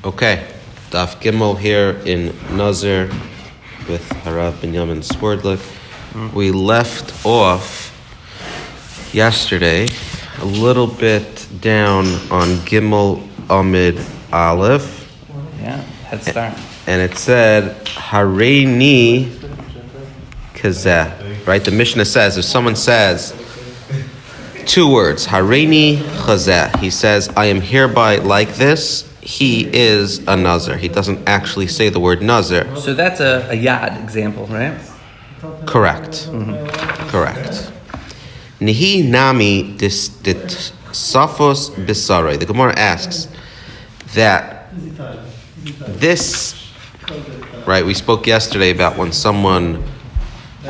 Okay, Daf Gimel here in Nazir with Harav Binyomin Swerdlik. We left off yesterday a little bit down on Gimel Amid Aleph. Yeah, head start. And it said, Hareini Kazeh. Right? The Mishnah says, if someone says two words, Hareini Chazeh, he says, I am hereby like this, he is a Nazir. He doesn't actually say the word Nazir. So that's a yad example, right? Correct. Correct. Nihi nami dit safos bisare. The Gemara asks that this, right, we spoke yesterday about when someone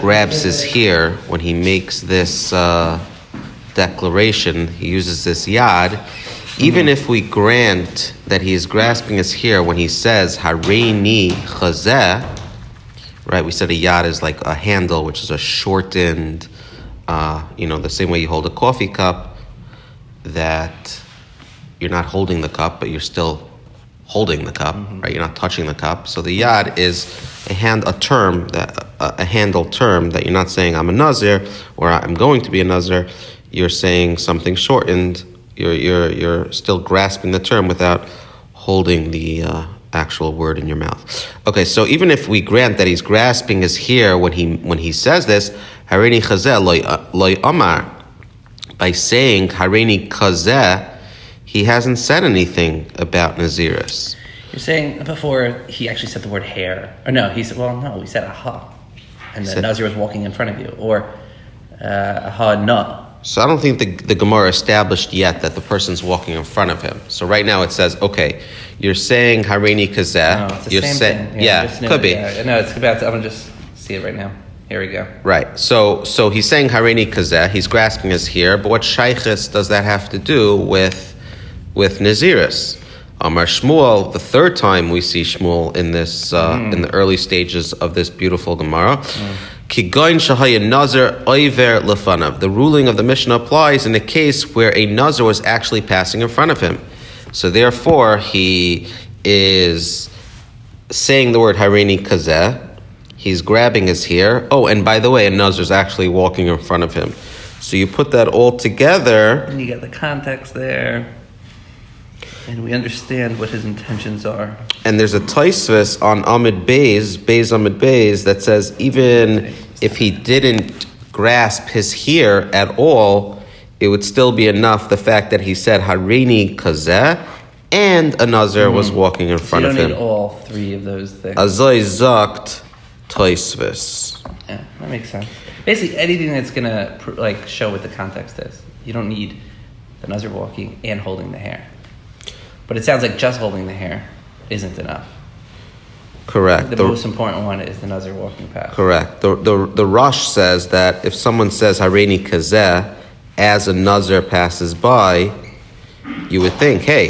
grabs his hair, when he makes this declaration, he uses this yad. Even if we grant that he is grasping his hair when he says Hareini Chazeh, right? We said a yad is like a handle, which is a shortened, the same way you hold a coffee cup, that you're not holding the cup, but you're still holding the cup, right? You're not touching the cup. So the yad is a handle term that you're not saying I'm a Nazir or I'm going to be a Nazir. You're saying something shortened. You're still grasping the term without holding the actual word in your mouth. Okay, so even if we grant that he's grasping his hair when he says this, Hareini Chazeh loy amar, by saying Hareini Chazeh, he hasn't said anything about Naziris. You're saying before he actually said the word hair. Or no, he said aha. And the Nazir was walking in front of you. Or aha no. So I don't think the Gemara established yet that the person's walking in front of him. So right now it says, okay, you're saying Hareini Kazeh. No, it's the same thing. Yeah, could be. No, it's about. I'm gonna just see it right now. Here we go. Right. So he's saying Hareini Kazeh. He's grasping his hair, but what shaykhis does that have to do with Naziris? Amar Shmuel. The third time we see Shmuel in this in the early stages of this beautiful Gemara. The ruling of the Mishnah applies in a case where a Nazir was actually passing in front of him. So therefore, he is saying the word Hareini Kazeh. He's grabbing his hair. Oh, and by the way, a Nazir is actually walking in front of him. So you put that all together. And you get the context there. And we understand what his intentions are. And there's a Taisvis on Amid Beis Amid Beis, that says even if he didn't grasp his hair at all, it would still be enough, the fact that he said Hareini Kazeh and a Nazir was walking in front of him. You don't need all three of those things. Azay Zakt Taisvis. Yeah, that makes sense. Basically, anything that's going to show what the context is. You don't need the Nazir walking and holding the hair. But it sounds like just holding the hair isn't enough. Correct. The most important one is the Nazir walking past. Correct. The Rosh says that if someone says Hareini Kazeh as a Nazir passes by, you would think, hey,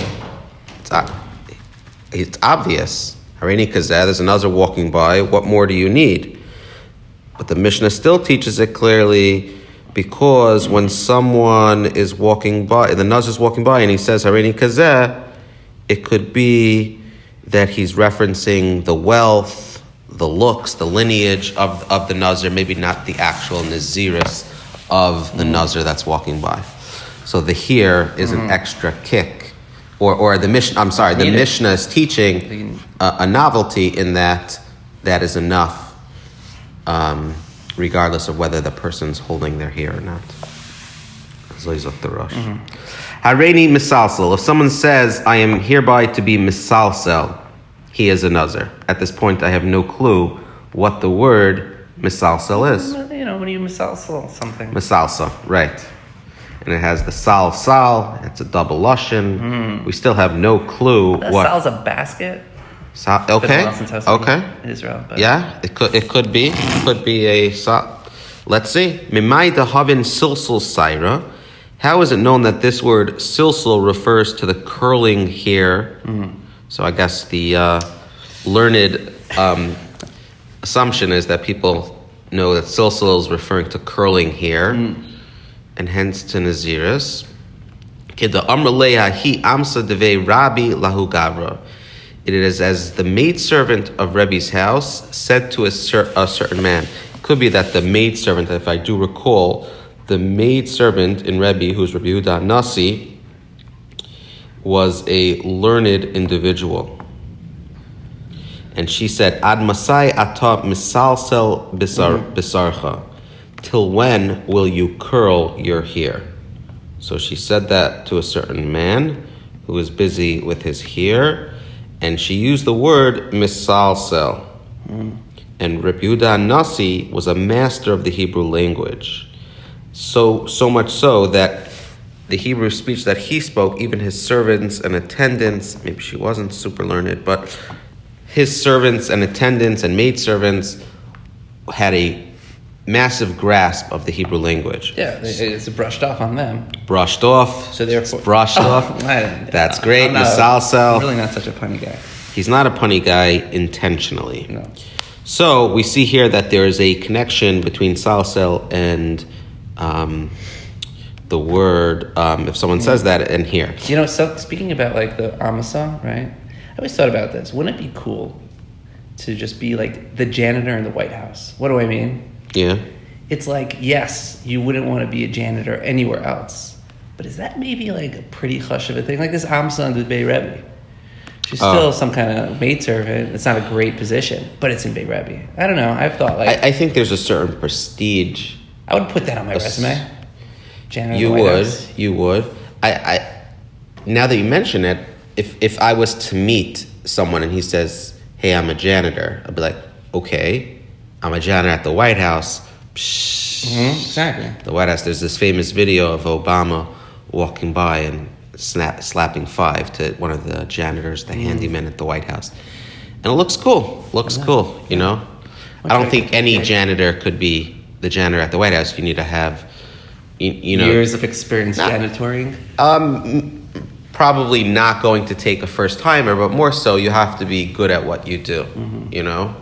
it's obvious. Hareini Kazeh, there's a Nazir walking by, what more do you need? But the Mishnah still teaches it clearly, because when someone is walking by, the Nazir is walking by and he says Hareini Kazeh, it could be that he's referencing the wealth, the looks, the lineage of the Nazir, maybe not the actual Naziris of the Nazir that's walking by. So the here is an extra kick. Or the Mishnah, the Mishnah is teaching a novelty in that is enough, regardless of whether the person's holding their hair or not. Hareini misalsel. If someone says, I am hereby to be misalsel, he is a Nazir. At this point, I have no clue what the word misalsel is. When you misalsel something. Misalsel, right. And it has the sal. It's a double lashon. We still have no clue what. Sal's a basket. Okay. In Israel. But. Yeah, it could be. It could be a sal. Let's see. Mimai dahavin silsul saira. How is it known that this word silsul refers to the curling hair? So I guess the learned assumption is that people know that silsul is referring to curling hair, and hence to Naziris. It is as the maidservant of Rebbe's house said to a certain man. It could be that the maidservant, if I do recall, the maidservant in Rebbe, who's Rabbi Yehuda Nasi, was a learned individual. And she said, Ad masai ata misalsel bisarcha. Till when will you curl your hair? So she said that to a certain man who was busy with his hair, and she used the word misalsel. And Rabbi Yehuda Nasi was a master of the Hebrew language. So much so that the Hebrew speech that he spoke, even his servants and attendants, maybe she wasn't super learned, but his servants and attendants and maidservants had a massive grasp of the Hebrew language. Yeah, it's brushed off on them. Brushed off. So therefore, brushed off. That's great. I'm really not such a punny guy. He's not a punny guy intentionally. No. So we see here that there is a connection between salsel and the word, if someone says that, and here. You know, so speaking about like the Amasa, right? I always thought about this. Wouldn't it be cool to just be like the janitor in the White House? What do I mean? Yeah. It's like, yes, you wouldn't want to be a janitor anywhere else. But is that maybe like a pretty hush of a thing? Like this Amsa and the Bey Rebbe. She's still some kind of maidservant. It's not a great position, but it's in Bey Rebbe. I don't know. I've thought like... I think there's a certain prestige. I would put that on my resume. Janitor You in the White would. House. You would. I now that you mention it, if I was to meet someone and he says, hey, I'm a janitor, I'd be like, okay. I'm a janitor at the White House. Exactly. The White House, there's this famous video of Obama walking by and slapping five to one of the janitors, the handyman at the White House. And it looks cool. Cool, you know? I don't think any janitor could be the janitor at the White House. You need to have, you know... years of experience janitoring? Probably not going to take a first-timer, but more so you have to be good at what you do, you know?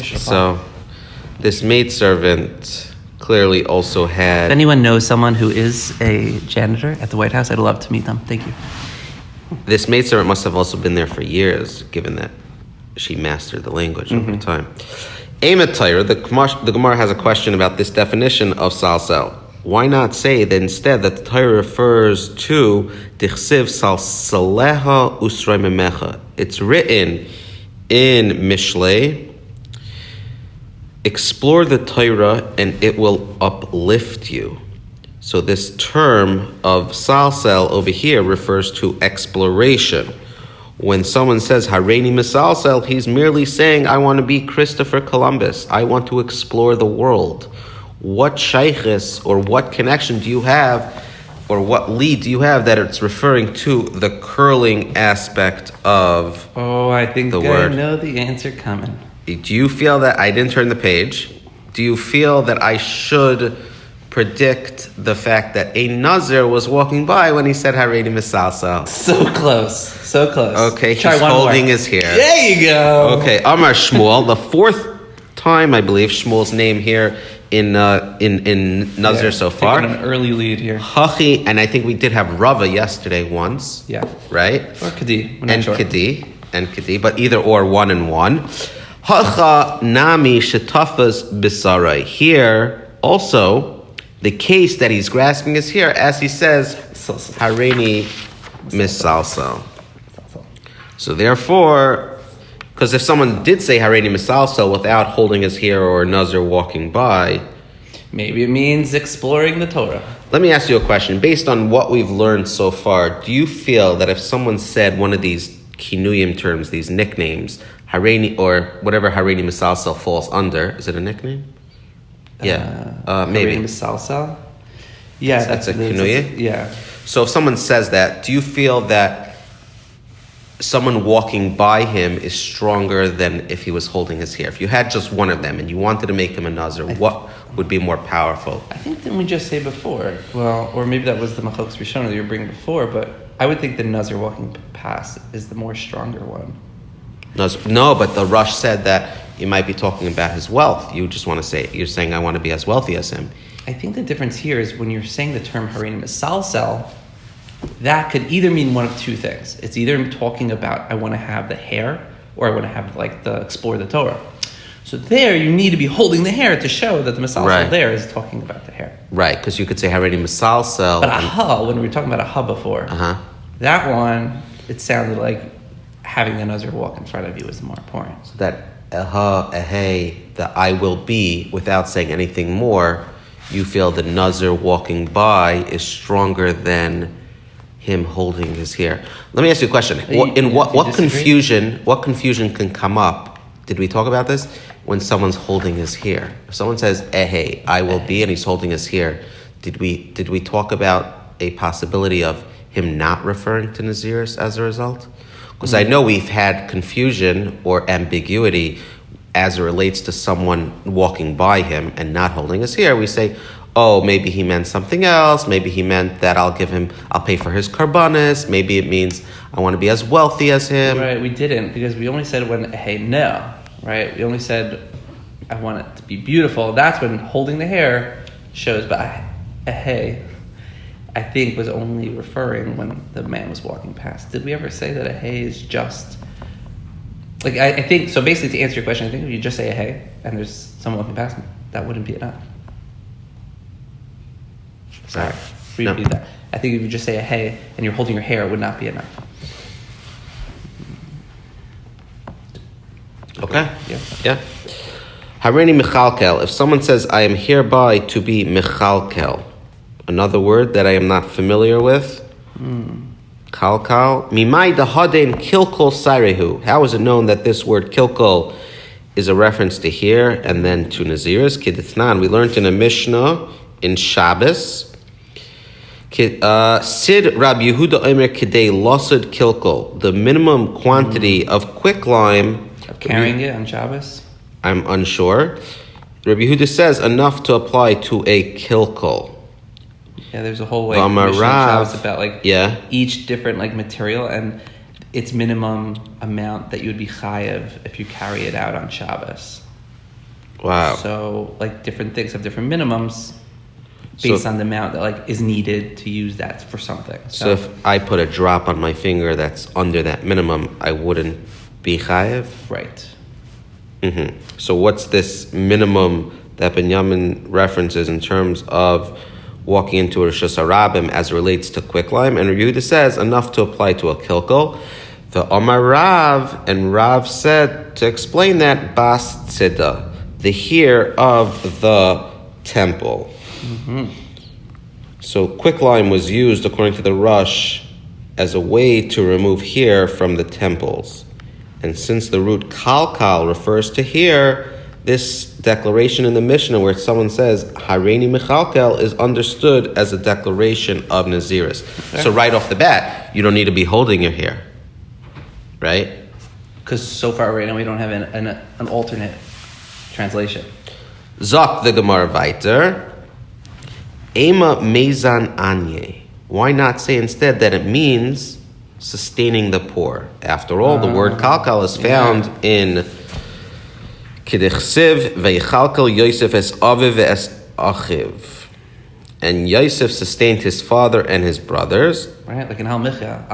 So, this maidservant clearly also had... If anyone knows someone who is a janitor at the White House, I'd love to meet them. Thank you. This maidservant must have also been there for years, given that she mastered the language over time. Emet Torah, the Gemara has a question about this definition of salsel. Why not say that instead that the Torah refers to Dichsiv salsaleha usrei memecha? It's written in Mishlei, explore the Torah and it will uplift you. So this term of salsel over here refers to exploration. When someone says Hareini misalsel, he's merely saying, I want to be Christopher Columbus. I want to explore the world. What shaykhis or what connection do you have, or what lead do you have that it's referring to the curling aspect of I think the word? I know the answer coming. Do you feel that I didn't turn the page? Do you feel that I should predict the fact that a Nazir was walking by when he said Hareini misalsel? So close. Okay, Try he's one holding more. his hair. There you go. Okay, Amar Shmuel, the fourth time I believe Shmuel's name here in Nazir so far. Taking an early lead here. Hachi, and I think we did have Rava yesterday once. Yeah. Right? Or Kadi. And Kadi, but either or, one and one. Hacha nami shetafas bisarai. Here, also, the case that he's grasping is here, as he says, Hareini misalsel. So therefore, because if someone did say Hareini misalsel without holding his hair or a Nazir walking by, maybe it means exploring the Torah. let me ask you a question. Based on what we've learned so far, do you feel that if someone said one of these kinuyim terms, these nicknames, Hareini, or whatever Hareini misalsel falls under, is it a nickname? Yeah, maybe. Hareini misalsel? Yeah. That's a kinuyim? Yeah. So if someone says that, do you feel that someone walking by him is stronger than if he was holding his hair? If you had just one of them and you wanted to make him a Nazir, what would be more powerful? I think didn't we just say before? Well, or maybe that was the Machlokas Rishona that you were bringing before, but I would think the Nazir walking past is the more stronger one. No, but the Rush said that you might be talking about his wealth. You just want to say, you're saying I want to be as wealthy as him. I think the difference here is when you're saying the term Hareini misalsel, that could either mean one of two things. It's either talking about I want to have the hair, or I want to have like the explore the Torah. So there, you need to be holding the hair to show that the misalsel there is talking about the hair. Right, because you could say hareni misalsel. But when we were talking about aha before, that one, it sounded like having the Nazir walk in front of you is more important. So that the I will be, without saying anything more, you feel the Nazir walking by is stronger than him holding his hair. Let me ask you a question. What confusion can come up? Did we talk about this? When someone's holding his hair. If someone says I will be, and he's holding his hair, did we talk about a possibility of him not referring to Naziris as a result? Because I know we've had confusion or ambiguity as it relates to someone walking by him and not holding his hair. We say, oh, maybe he meant something else. Maybe he meant that I'll pay for his karbanis. Maybe it means I want to be as wealthy as him. Right, we didn't, because we only said when no, right? We only said I want it to be beautiful. That's when holding the hair shows, but I think was only referring when the man was walking past. Did we ever say that a hey is just like I think so? Basically, to answer your question, I think if you just say a hey and there's someone walking past, that wouldn't be enough. Sorry, repeat that. I think if you just say a hey and you're holding your hair, it would not be enough. Okay. Yeah. Hareni michalkel. If someone says, I am hereby to be michalkel, another word that I am not familiar with. Kalkal. Mimai dahaden kilkol sarehu. How is it known that this word kilkol is a reference to here and then to Naziris? Kiditnan. We learned in a Mishnah in Shabbos. Sid Rab Yehuda Omer Kidei Losad Kilkol. The minimum quantity of quicklime. Carrying it on Shabbos? I'm unsure. Rabbi Yehuda says enough to apply to a kilkol. Yeah, there's a whole way about each different material and its minimum amount that you would be chayev if you carry it out on Shabbos. Wow. So different things have different minimums based on the amount that is needed to use that for something. So if I put a drop on my finger that's under that minimum, I wouldn't be chayev? Right. Mm-hmm. So what's this minimum that Binyomin references in terms of walking into a Rosh Hashanah as it relates to quicklime? And Rabbi Yehuda says enough to apply to a kilkol. The Omar Rav, and Rav said to explain that Bas Tzida, the hair of the temple. Mm-hmm. So quicklime was used according to the Rush as a way to remove hair from the temples. And since the root kalkal refers to hair, this declaration in the Mishnah where someone says Hareni Michalkel is understood as a declaration of Naziris. Okay. So right off the bat, you don't need to be holding your hair, right? Because so far right now we don't have an alternate translation. Zok the Gemara weiter. Ema mezan anye. Why not say instead that it means sustaining the poor? After all, the word kalkal is found in Kidechsiv veichalkal Yosef es aviv es achiv. And Yosef sustained his father and his brothers. Right, like in Al Micha,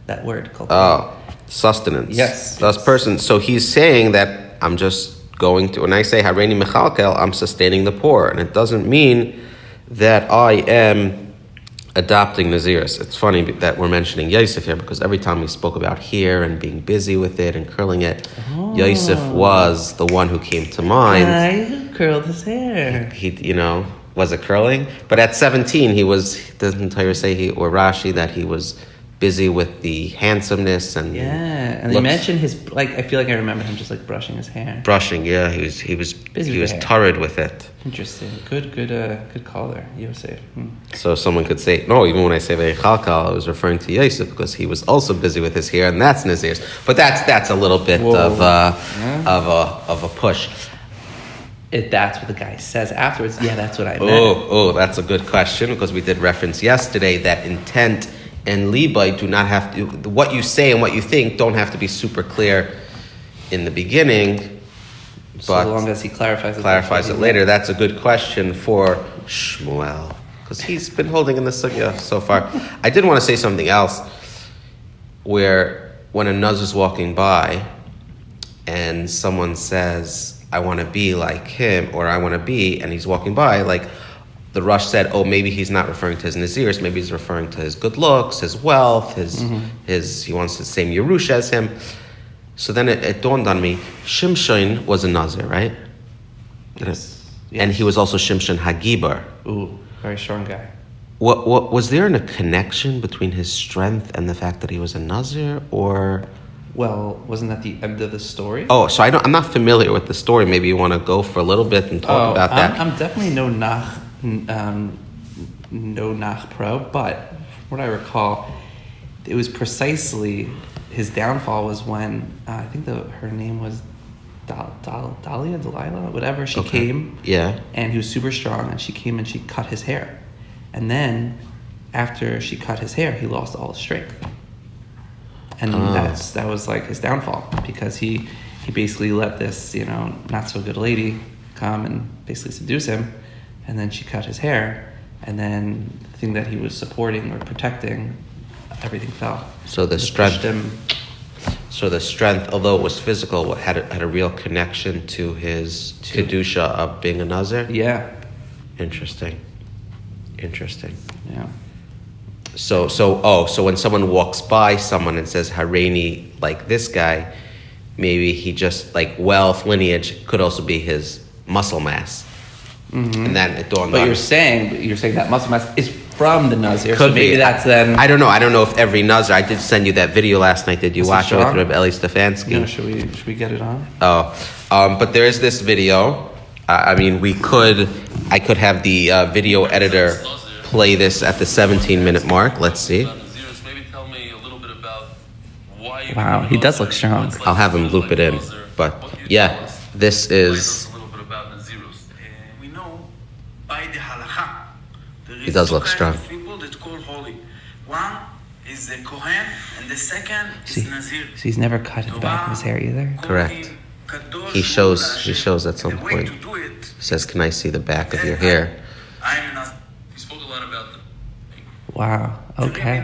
that word. Kalkala. Oh, sustenance. Yes. Thus person. So he's saying that I'm just going to, when I say Hareni Michalkel, I'm sustaining the poor. And it doesn't mean that I am adopting Naziris. It's funny that we're mentioning Yosef here because every time we spoke about hair and being busy with it and curling it, Yosef was the one who came to mind. I curled his hair. He was it curling? But at 17, doesn't Torah say or Rashi that he was busy with the handsomeness and and they mentioned his I feel like I remember him just brushing his hair. Brushing, yeah, he was busy. He was torrid with it. Interesting. Good call there, Yosef. So someone could say, no, even when I say Veichalkal, I was referring to Yosef because he was also busy with his hair, and that's Nazir's. But that's a little bit of a push. If that's what the guy says afterwards, that's what I meant. Oh, that's a good question because we did reference yesterday that intent and Levi do not have to, what you say and what you think don't have to be super clear in the beginning. But so long as he clarifies it later. That's a good question for Shmuel. because he's been holding in the sugya so far. I did want to say something else, where when a Nazir is walking by, and someone says, "I want to be like him," or "I want to be," and he's walking by, like the Rush said, "Oh, maybe he's not referring to his Nazirs. Maybe he's referring to his good looks, his wealth, his he wants the same Yerusha as him." So then it dawned on me, Shimshon was a Nazir, right? Yes. And he was also Shimshon Hagibar. Ooh, very strong guy. What was there a connection between his strength and the fact that he was a Nazir, or? Well, wasn't that the end of the story? Oh, so I'm not familiar with the story. Maybe you want to go for a little bit and talk about that. I'm definitely no nach pro, but what I recall, it was precisely his downfall was when I think her name was Delilah, whatever. She came, and he was super strong, and she came and she cut his hair, and then after she cut his hair, he lost all his strength, and that was like his downfall, because he basically let this not so good lady come and basically seduce him, and then she cut his hair, and then the thing that he was supporting or protecting, everything fell. So the strength, although it was physical, had a real connection to his kedusha of being a Nazir. Yeah. Interesting. Yeah. So when someone walks by someone and says Hareini, like this guy, maybe he just like wealth, lineage could also be his muscle mass. Mm-hmm. And then it dawned on. But you're saying that muscle mass is from the Nazir. Could so maybe be. That's then. I don't know if every Nazir. I did send you that video last night. Did you watch it with Reb Eli Stefanski? No, should we get it on? But there is this video. I could have the video editor play this at the 17-minute mark. Let's see. Wow, he does look strong. I'll have him loop it in. But yeah, this is. He does look strong. One is the Kohen, and the second is Nazir. So he's never cut the back of his hair either? Correct. He shows at some point. He says, "Can I see the back of your hair?" We spoke a lot about them. Wow. Okay.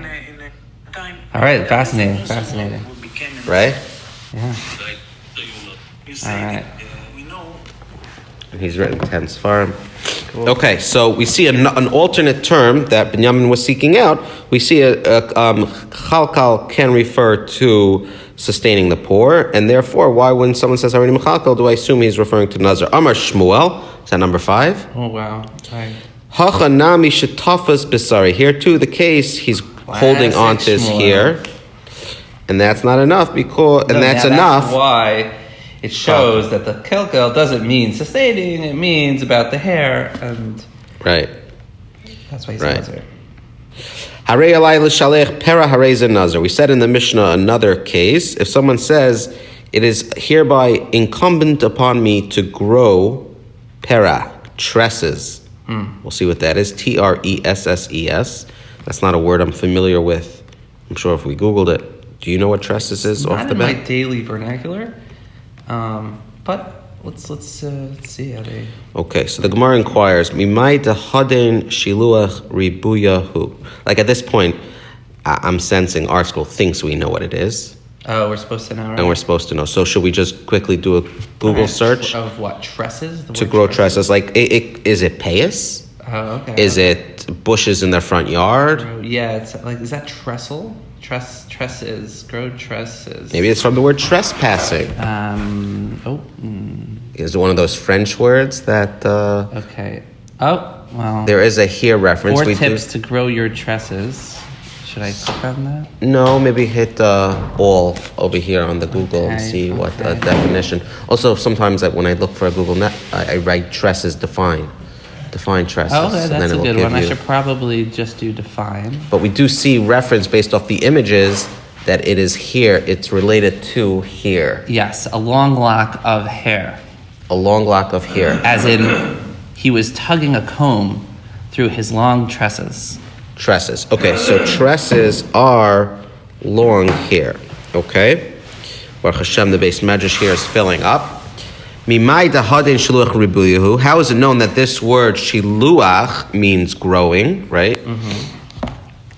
All right. Fascinating. Right? Yeah. All right. And he's written 10 Sfarim. Cool. Okay, so we see an alternate term that Binyomin was seeking out. We see chalkal can refer to sustaining the poor, and therefore, why when someone says Hareini Mechalkal, do I assume he's referring to Nazir? Amar Shmuel, is that number 5? Oh, wow. Right. Hachanami shetafas bisari. Here too, the case, he's holding on to his hair, and that's not enough, that's enough. Why it shows that the kelkel doesn't mean sustaining, it means about the hair, and right. That's why he's Nazir. Harei alai l'shalech pera harei ze Nazir. We said in the Mishnah another case, if someone says, it is hereby incumbent upon me to grow pera, tresses. We'll see what that is, Tresses. That's not a word I'm familiar with. I'm sure if we Googled it. Do you know what tresses is off the bat? Not in my daily vernacular. But let's see how they. Okay, so the Gemara inquires, "Mimai dehaden shiluach ribuyahu." Like at this point, I'm sensing our school thinks we know what it is. Oh, we're supposed to know, right? And we're supposed to know. So should we just quickly do a Google search of what tresses? To grow tresses? Like, is it payas? Oh, okay. Is it bushes in their front yard? Yeah, it's like, is that trestle? Tresses, grow tresses. Maybe it's from the word trespassing. Is it one of those French words that? Okay. Oh, well. There is a here reference. 4 tips to grow your tresses. Should I click on that? No, maybe hit all over here on the Google and see what definition. Also, sometimes when I look for a Google net, I write tresses define tresses. Oh, okay, that's a good one. I should probably just do define. But we do see reference based off the images that it is here. It's related to here. Yes, a long lock of hair. A long lock of hair. As in, he was tugging a comb through his long tresses. Tresses. Okay, so tresses are long hair. Okay? Baruch Hashem, the base medrash here is filling up. Mimai dahadin shiluach ribuyahu. How is it known that this word shiluach means growing, right?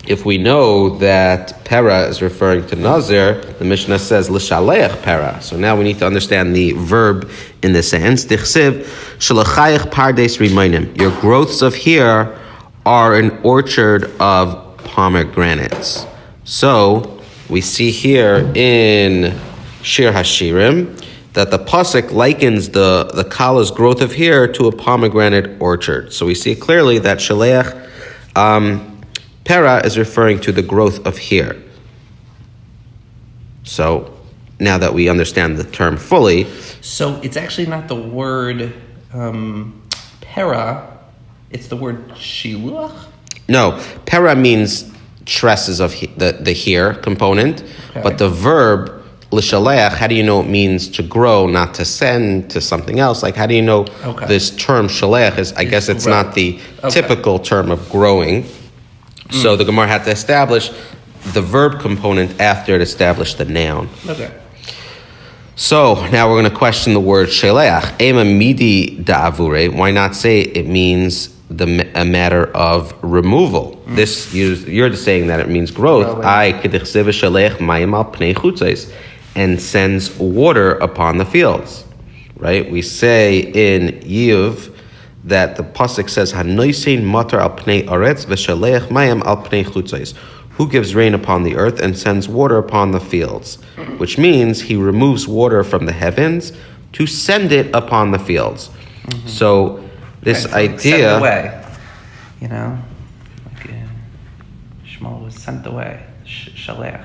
If we know that para is referring to Nazir, the Mishnah says l'shaleach para. So now we need to understand the verb in the sense. Dichsiv shalachayach pardes rimainim. Your growths of here are an orchard of pomegranates. So we see here in Shir Hashirim that the pasuk likens the kala's growth of here to a pomegranate orchard. So we see clearly that shaleach para is referring to the growth of here. So now that we understand the term fully. So it's actually not the word para, it's the word shiluach? No, para means tresses of the here component, Okay. but the verb l'shaleach, how do you know it means to grow, not to send to something else? Like, how do you know this term shaleach is, I guess it's not the typical term of growing. So the Gemara had to establish the verb component after it established the noun. Okay. So now we're going to question the word sheleach. Ema midi da'avure. Why not say it means a matter of removal? This you're saying that it means growth. I kedichsev sheleach mayim al pnei chutzos, and sends water upon the fields. Right? We say in Yiv that the pasuk says hanoisein matar al pnei aretz v'shaleach mayim al pnei chutzos. Who gives rain upon the earth and sends water upon the fields, which means he removes water from the heavens to send it upon the fields. So this idea, sent away, like Shmuel was sent away. Shalech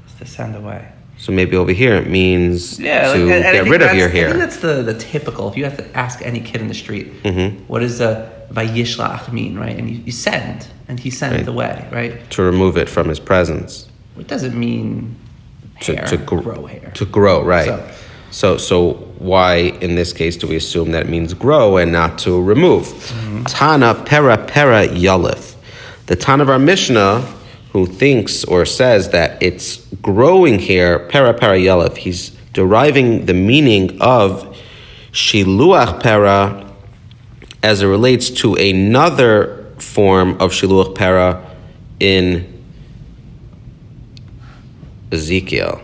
is to send away. so maybe over here it means to and get rid of your hair. I think that's the typical. If you have to ask any kid in the street, what does a vayishlach mean, right? And you send, and he sent it away, right? To remove it from his presence. It doesn't mean hair, to grow hair. To grow, right. So why, in this case, do we assume that it means grow and not to remove? Tana pera yalif. The Tana of our Mishnah, who thinks or says that it's growing here, pera yalif, he's deriving the meaning of shiluach pera as it relates to another form of shiluach pera in Ezekiel.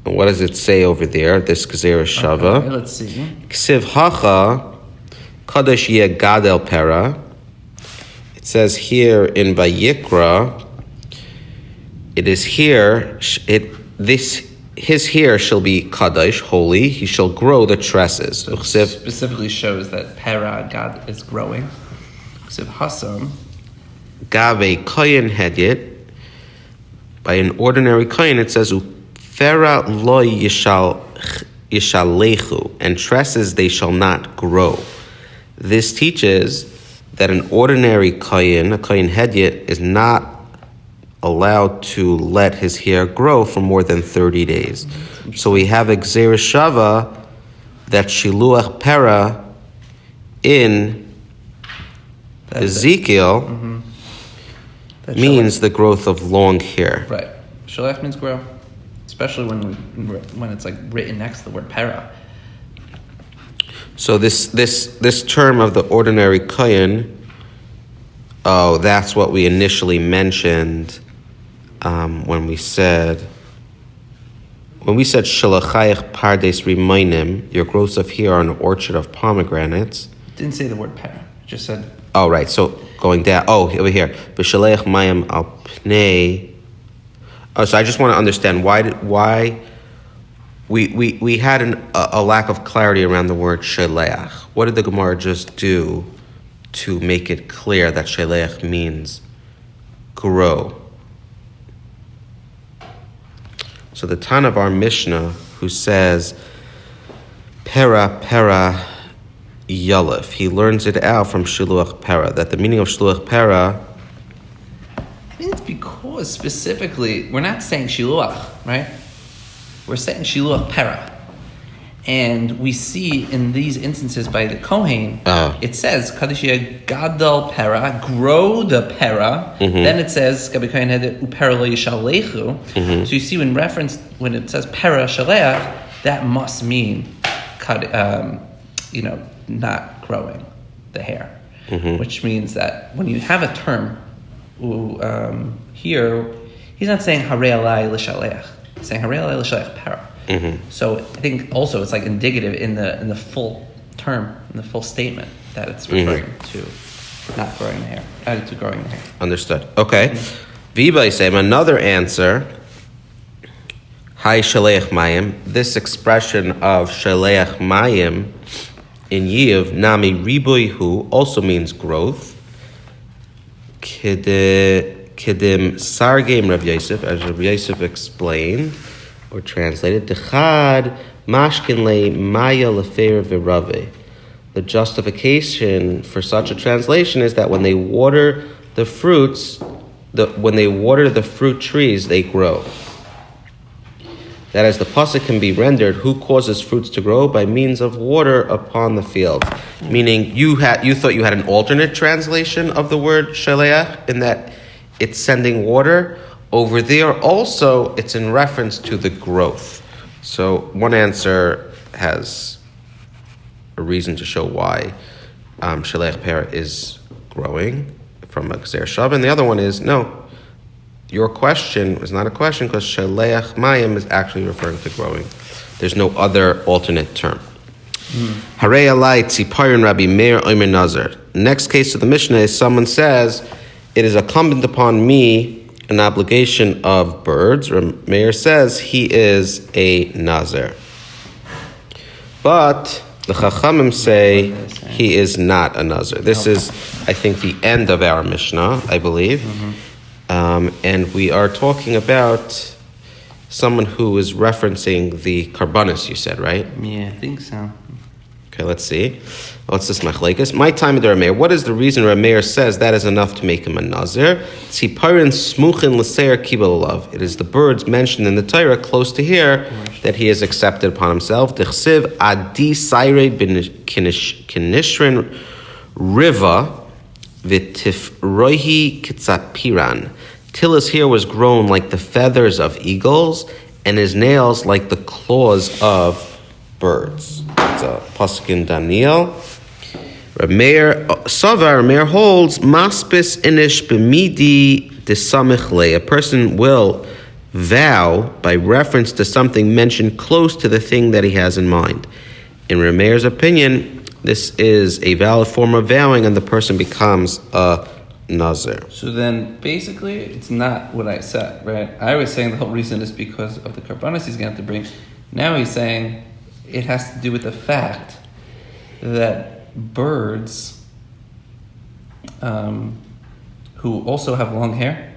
And what does it say over there? This Gzeira Shava. Okay, let's see. Ksiv hacha kadosh yeh gadel pera. It says here in Vayikra, it is here, his hair shall be kadosh, holy, he shall grow the tresses. So specifically shows that para, God is growing. Ksiv hasam. Gave koyin hedyet. By an ordinary koyin, it says, Fera lo yishalechu, and tresses they shall not grow. This teaches that an ordinary koyin, a koyin hedyet, is not allowed to let his hair grow for more than 30 days. So we have a Gzeira Shava that shiluach pera in Ezekiel means the growth of long hair. Right. Shalech means grow, especially when it's like written next to the word para. So this term of the ordinary koyin, that's what we initially mentioned when we said shalachayach pardes rimainim, your growths of here are an orchard of pomegranates. It didn't say the word para. It just said. Oh, right. So going down. Oh, over here. V'shaleach mayim al pnei. Oh, so I just want to understand why we had a lack of clarity around the word shaleach. What did the Gemara just do to make it clear that shaleach means grow? So the Tana of our Mishnah, who says pera yalif, he learns it out from shiluach pera, that the meaning of shiluach pera. I think it's because specifically we're not saying shiluach, right? We're saying shiluach para, and we see in these instances by the Kohen, it says kadishia gadol para, grow the para. Then it says upera lo yishalechu. So you see when it says para shaleach, that must mean not growing the hair, which means that when you have a term, here, he's not saying Harei alai l'shaleach. He's saying Harei alai l'shaleach para. So I think also it's like indicative in the full term, in the full statement, that it's referring to not growing the hair, to growing the hair. Understood. Okay. Viba say another answer. Hai shaleach mayim. This expression of shaleach mayim in Yiv nami ribuy hu also means growth. Kidim sargim Rav Yosef, as Rav Yosef explained or translated. Dechad mashkin le maya lefer v'rave. The justification for such a translation is that when they water the fruits, when they water the fruit trees, they grow. That is, the pasuk can be rendered, who causes fruits to grow by means of water upon the field. Meaning you thought you had an alternate translation of the word shaleach, in that it's sending water. Over there also, it's in reference to the growth. So one answer has a reason to show why shaleach pera is growing from a gzer shav, and the other one is no. Your question is not a question because shaleach mayim is actually referring to growing. There's no other alternate term. Harei alai tziparin Rabbi Meir omer Nazir. Next case of the Mishnah is someone says, it is incumbent upon me an obligation of birds. Meir says he is a Nazir. But the Chachamim say he is not a Nazir. This is, I think, the end of our Mishnah, I believe. And we are talking about someone who is referencing the karbanis, you said, right? Yeah, I think so. Okay, let's see. What's this machlekes? My time of the Rameir. What is the reason Rameir says that is enough to make him a Nazir? Tziparin smuchin l'seir kibel alav. It is the birds mentioned in the Torah close to here that he has accepted upon himself. Dechsiv adi saire bin kinishrin riva v'tifrohi kitzapiran. Till his hair was grown like the feathers of eagles, and his nails like the claws of birds. It's a pasuk in Daniel. Rameir holds maspis inish b'midi desamich le. A person will vow by reference to something mentioned close to the thing that he has in mind. In Rameir's opinion, this is a valid form of vowing, and the person becomes a Nazir. So then, basically, it's not what I said, right? I was saying the whole reason is because of the karbanos he's going to have to bring. Now he's saying it has to do with the fact that birds, who also have long hair,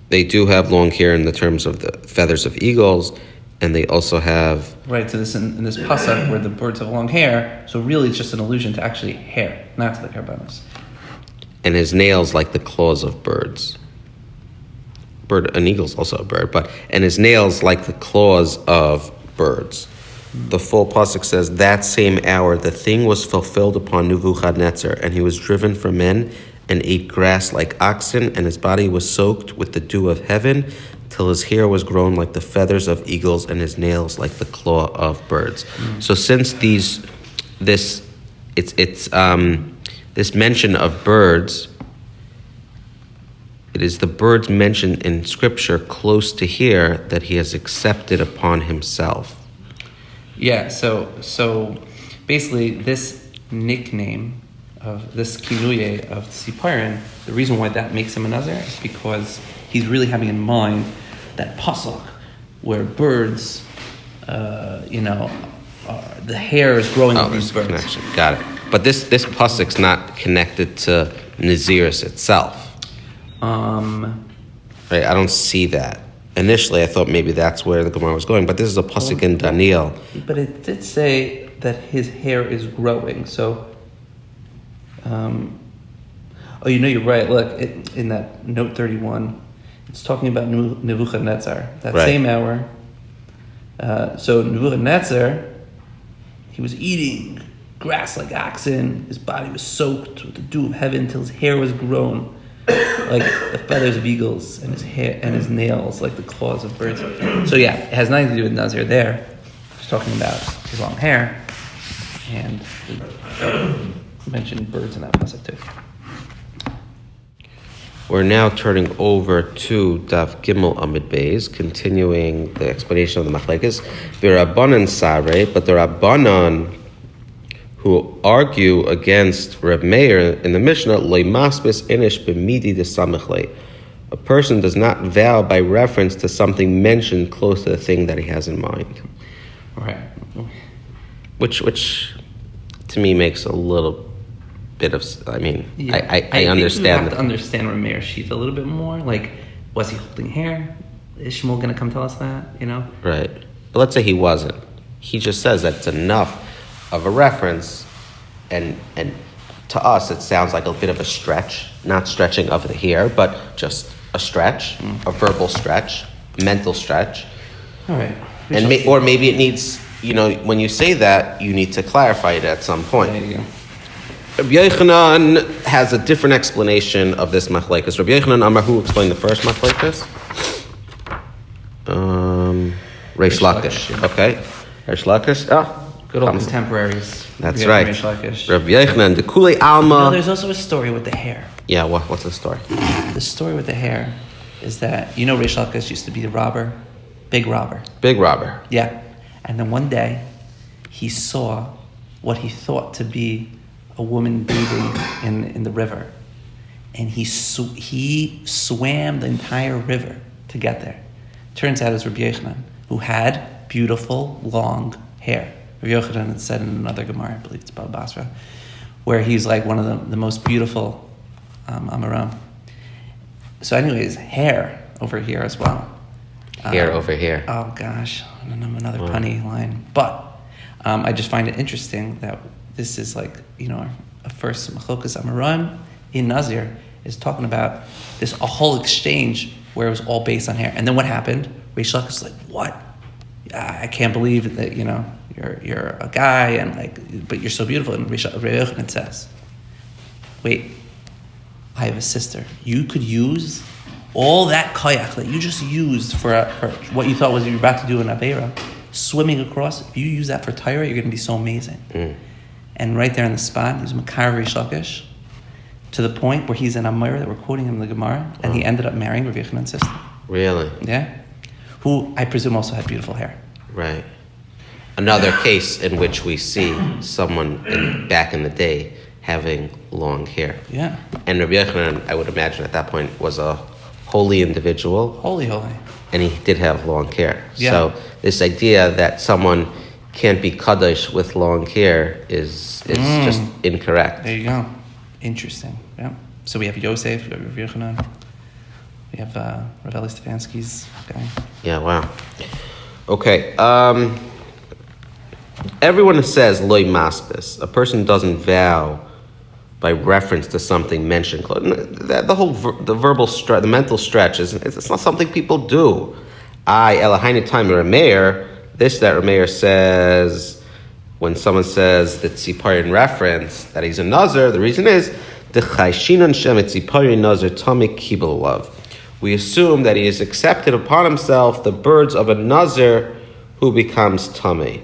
they do have long hair in the terms of the feathers of eagles, and they also have... Right, so this in this pasuk where the birds have long hair, so really it's just an allusion to actually hair, not to the karbanos. And his nails like the claws of birds. An eagle's also a bird, and his nails like the claws of birds. The full pasuk says, that same hour the thing was fulfilled upon Nebuchadnezzar, and he was driven from men and ate grass like oxen, and his body was soaked with the dew of heaven, till his hair was grown like the feathers of eagles, and his nails like the claw of birds. So since this mention of birds, it is the birds mentioned in Scripture close to here that he has accepted upon himself. Yeah, so basically this nickname of this kinuye of Tziparin, the reason why that makes him a Nazir is because he's really having in mind that pasuk where birds, the hair is growing on these birds. Connection. Got it. But this pasuk's not connected to Naziris itself. Right, I don't see that. Initially, I thought maybe that's where the Gemara was going, but this is a pasuk in Daniel. But it did say that his hair is growing, so... you're right. Look, in that note 31, it's talking about Nebuchadnezzar. That right. Same hour. So Nebuchadnezzar, he was eating grass like oxen. His body was soaked with the dew of heaven till his hair was grown like the feathers of eagles, and his hair and his nails like the claws of birds. So yeah, it has nothing to do with Nazir there. He's talking about his long hair, and mentioned birds in that pasuk too. We're now turning over to Daf Gimel Amid Beis, continuing the explanation of the Machlekes. V'Rabbanan Sare, but the Rabbanan who argue against Reb Meir in the Mishnah, Loi Maspis Inish B'Midi Desamichle. A person does not vow by reference to something mentioned close to the thing that he has in mind. Right. Which to me makes a little bit of, I mean, Yeah. I understand. Think you have to understand Reb Meir's sheet a little bit more. Like, was he holding hair? Is Shmuel going to come tell us that, Right. But let's say he wasn't. He just says that it's enough of a reference, and to us it sounds like a bit of a stretch, not stretching of the hair, but just a stretch, a verbal stretch, mental stretch. All right. And or maybe it needs, when you say that, you need to clarify it at some point. There you go. Rabbi Yochanan has a different explanation of this machlekes. Rabbi Yochanan Amar, who explained the first machlekes? Reish Lakish. Yeah. Okay. Reish Lakish. Good old contemporaries. That's right. Reish Lakish. Rabbi Yochanan, the Kulei Alma. There's also a story with the hair. Yeah, what's the story? The story with the hair is that, Reish Lakish used to be a robber, big robber. Big robber. Yeah. And then one day, he saw what he thought to be a woman bathing in the river. And he swam the entire river to get there. Turns out it was Rabbi Yochanan, who had beautiful, long hair. Rabbi Yochanan had said in another Gemara, I believe it's Baba Basra, where he's like one of the most beautiful Amaram. So anyways, hair over here as well. Hair over here. Oh gosh, another punny line. But I just find it interesting that this is like, a first Machokas Amaran in Nazir is talking about a whole exchange where it was all based on hair. And then what happened? Reish Lakish is like, what? I can't believe that, you're a guy and but you're so beautiful. And Reish Yochanan says, wait, I have a sister. You could use all that kayak that you just used for what you thought was you're about to do in Aveira, swimming across. If you use that for Torah, you're going to be so amazing. And right there on the spot, he was Makar Reish Lakish to the point where he's in Amira that we're quoting him in the Gemara, and he ended up marrying Rabbi Yochanan's sister. Really? Yeah. Who I presume also had beautiful hair. Right. Another case in which we see someone back in the day having long hair. Yeah. And Rabbi Yochanan, I would imagine at that point, was a holy individual. Holy. And he did have long hair. Yeah. So this idea that someone can't be kaddish with long hair is just incorrect. There you go. Interesting. Yeah. So we have Yosef, we have Rabbi Yochanan, we have Rav Eli Stefansky's guy. Yeah, wow. Okay. Everyone says loy maspis. A person doesn't vow by reference to something mentioned. The verbal stretch, the mental stretch, it's not something people do. Elahainu time Rameir. This that Rameir says when someone says that Tzipar in reference that he's a Nazir. The reason is the chayshinan shem Tzipar Nazir tamik kibul love. We assume that he has accepted upon himself the birds of a Nazir who becomes tummy.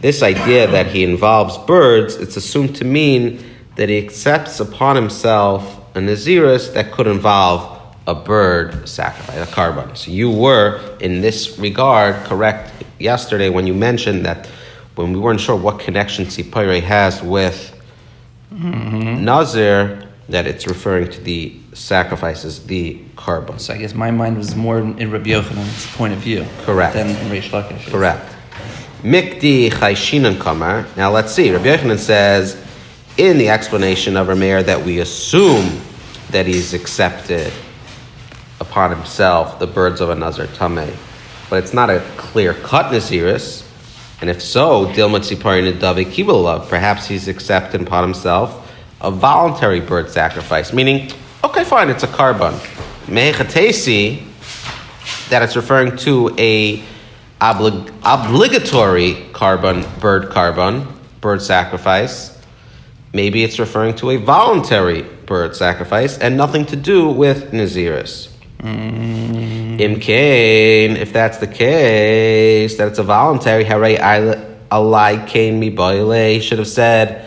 This idea that he involves birds, it's assumed to mean that he accepts upon himself a Naziris that could involve a bird sacrifice, a carbon. So you were, in this regard, correct yesterday when you mentioned that when we weren't sure what connection Tzipayre has with Nazir, that it's referring to the sacrifices, the carbon. So I guess my mind was more in Rabbi Yochanan's point of view. Correct. Than in Reish Lakish. Correct. Mikdi chayshinan kamar. Now let's see. Rabbi Yochanan says in the explanation of Rameir that we assume that he's accepted upon himself the birds of a Nazir Tameh. But it's not a clear-cut Naziris. And if so, Dilma Tziparin Davi Kibulav, perhaps he's accepted upon himself a voluntary bird sacrifice, meaning, okay, fine, it's a carbon. Mehechatesi, that it's referring to a obligatory bird sacrifice. Maybe it's referring to a voluntary bird sacrifice and nothing to do with Naziris. Imkain, if that's the case, that it's a voluntary, Harei alai kain mi boile, he should have said,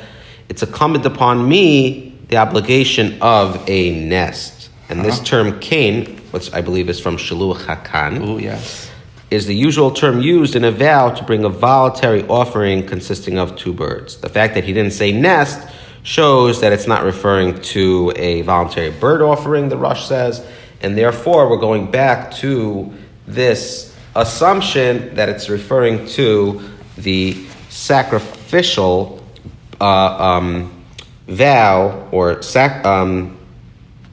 it's incumbent upon me the obligation of a nest. And this term kain, which I believe is from Shaluach HaKan, is the usual term used in a vow to bring a voluntary offering consisting of 2 birds. The fact that he didn't say nest shows that it's not referring to a voluntary bird offering, the Rush says, and therefore we're going back to this assumption that it's referring to the sacrificial vow or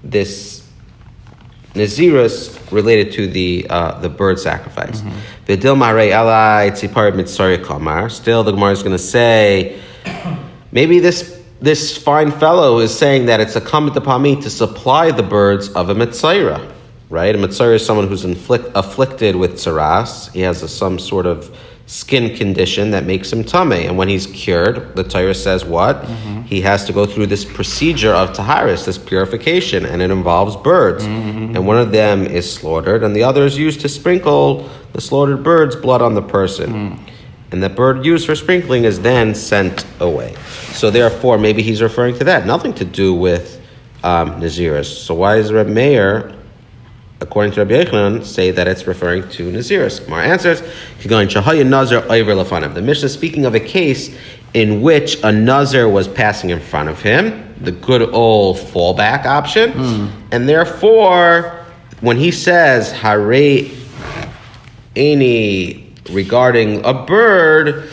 this Nazirus related to the bird sacrifice. Still, the Gemara is going to say, maybe this fine fellow is saying that it's incumbent upon me to supply the birds of a Mitzaira, right? A Mitzaira is someone who's afflicted with tsaras. He has some sort of skin condition that makes him tameh. And when he's cured, the Torah says what? He has to go through this procedure of taharis, this purification, and it involves birds. And one of them is slaughtered, and the other is used to sprinkle the slaughtered bird's blood on the person. And the bird used for sprinkling is then sent away. So therefore, maybe he's referring to that. Nothing to do with Nazirus. So why is Reb Meir, according to Rabbi Yochanan, say that it's referring to Nazirus? Gemara answers, the Mishnah is speaking of a case in which a Nazir was passing in front of him, the good old fallback option, and therefore, when he says, Hare Ani, regarding a bird,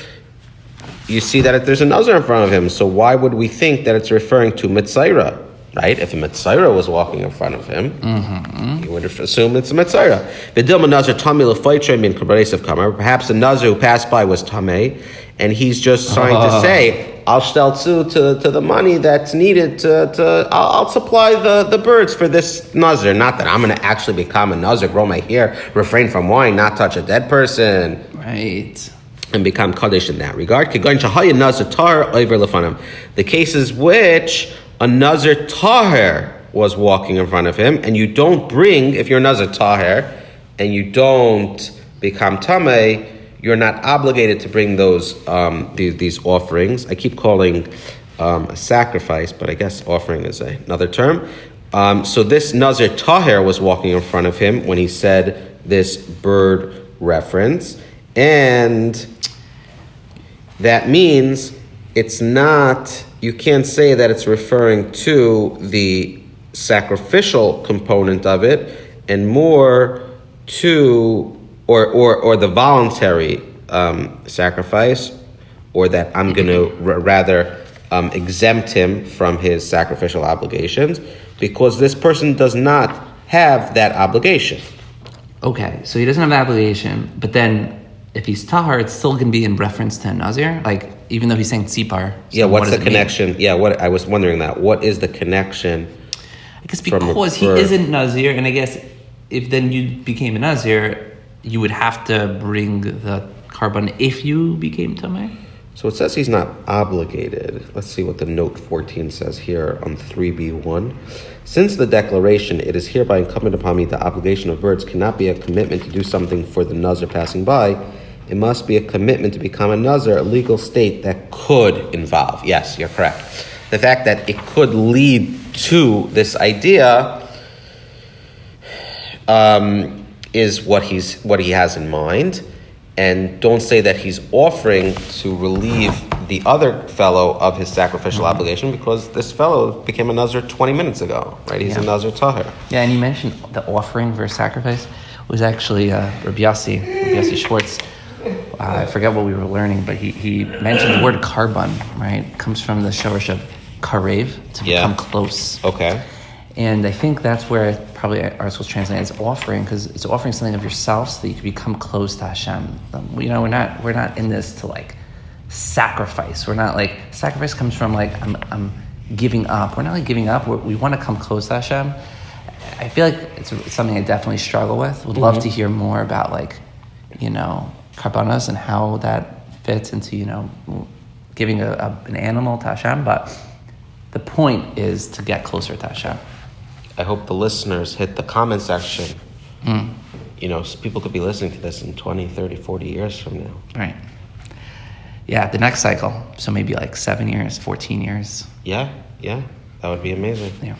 you see that there's a Nazir in front of him. So why would we think that it's referring to Mitzaira, right? If a Mitzaira was walking in front of him, you would assume it's a Mitzaira. Perhaps the Nazir who passed by was Tameh, and he's just trying to say, I'll shteltzu to the money that's needed I'll supply the birds for this Nazir. Not that I'm going to actually become a Nazir, grow my hair, refrain from wine, not touch a dead person. Right. And become Kaddish in that regard. The cases which a Nazir Tahir was walking in front of him, and you don't bring, if you're a Nazir Tahir, and you don't become Tameh, you're not obligated to bring those these offerings. I keep calling a sacrifice, but I guess offering is another term. So this Nazir Tahir was walking in front of him when he said this bird reference, and that means it's not, you can't say that it's referring to the sacrificial component of it, and more to or the voluntary sacrifice, or that I'm going to rather exempt him from his sacrificial obligations, because this person does not have that obligation. Okay, so he doesn't have the obligation, but then if he's tahar, it's still going to be in reference to Nazir, like even though he's saying tzipar. So yeah, what's the connection? Mean? Yeah, what I was wondering that. What is the connection? I guess because he isn't Nazir, and I guess if then you became a Nazir, you would have to bring the carbon if you became Tameh? So it says he's not obligated. Let's see what the note 14 says here on 3b1. Since the declaration, it is hereby incumbent upon me the obligation of birds cannot be a commitment to do something for the Nazir passing by. It must be a commitment to become a Nazir, a legal state that could involve. Yes, you're correct. The fact that it could lead to this idea is what he has in mind, and don't say that he's offering to relieve the other fellow of his sacrificial obligation, because this fellow became a Nazir 20 minutes ago, right? He's a Nazir Tahir. Yeah, and you mentioned the offering versus sacrifice was actually Rabbi Yossi Schwartz. I forget what we were learning, but he mentioned the word carbon, right? It comes from the shorish of karev, to become close. Okay. And I think that's where probably our schools translate as offering, because it's offering something of yourself so that you can become close to Hashem. We're not in this to like sacrifice. We're not like, sacrifice comes from like I'm giving up. We're not like giving up. We want to come close to Hashem. I feel like it's something I definitely struggle with. Would love to hear more about like, karbanos and how that fits into giving an animal to Hashem. But the point is to get closer to Hashem. I hope the listeners hit the comment section people could be listening to this in 20, 30, 40 years from now. Right. Yeah, the next cycle. So maybe like 7 years, 14 years. Yeah, that would be amazing. Yeah.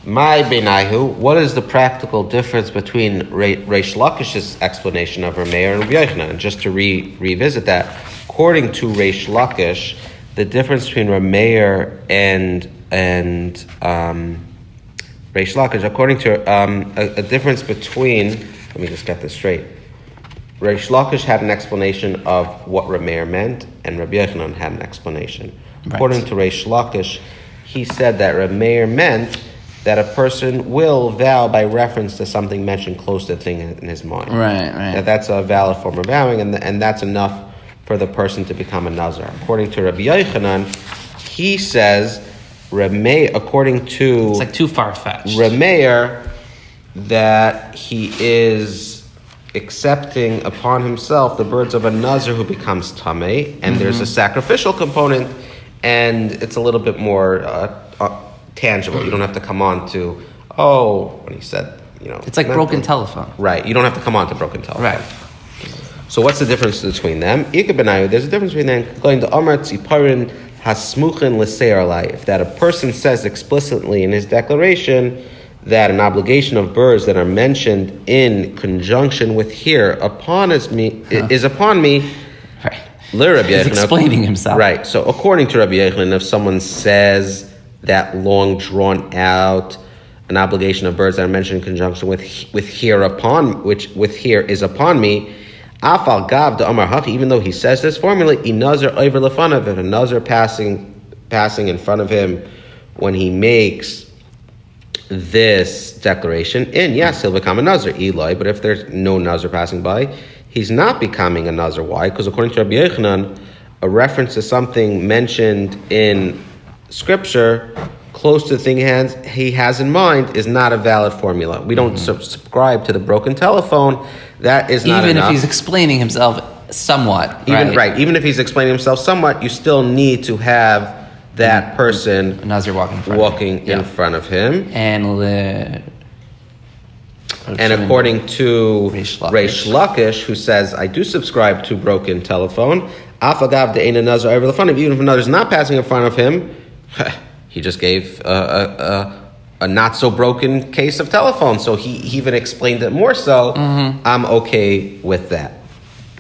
My Beinahu, what is the practical difference between Reish Lakish's explanation of Rameir and Rabbi Yochanan? And just to revisit that, according to Reish Lakish, the difference between Rameir and Reish Lakish, according to a difference between, let me just get this straight. Reish Lakish had an explanation of what Rameir meant, and Rabbi Yochanan had an explanation. Right. According to Reish Lakish, he said that Rameir meant that a person will vow by reference to something mentioned close to the thing in his mind. Right. That's a valid form of vowing, and that's enough for the person to become a Nazir. According to Rabbi Yochanan, he says, according to... It's like too far-fetched. Rameir, that he is accepting upon himself the birds of a Nazir who becomes Tameh, and there's a sacrificial component, and it's a little bit more... tangible. You don't have to come on to, when he said, It's like broken telephone. Right. You don't have to come on to broken telephone. Right. So what's the difference between them? There's a difference between them going to Amar Tziparin Hasmuchin L'Seir Life, that a person says explicitly in his declaration that an obligation of birds that are mentioned in conjunction with here is upon me. Right. He's explaining himself. Right. So according to Rabbi Yochanan, if someone says that long drawn out an obligation of birds that are mentioned in conjunction with here upon, which with here is upon me, afal gav de amar hachi, even though he says this formula, inazir over lefanav, if a nazir passing in front of him when he makes this declaration, and yes, he'll become a nazir, Eli, but if there's no nazir passing by, he's not becoming a nazir. Why? Because according to Rabbi Yochanan, a reference to something mentioned in Scripture close to the thing he has in mind is not a valid formula. We don't subscribe to the broken telephone. That is not even enough. If he's explaining himself somewhat. Even if he's explaining himself somewhat, you still need to have that person Nazir walking in front of him. And according to Reish Lakish, who says, I do subscribe to broken telephone, afagav de'ena nazar over the front of, even if another's not passing in front of him, he just gave a not so broken case of telephone. So he even explained it more so. I'm okay with that.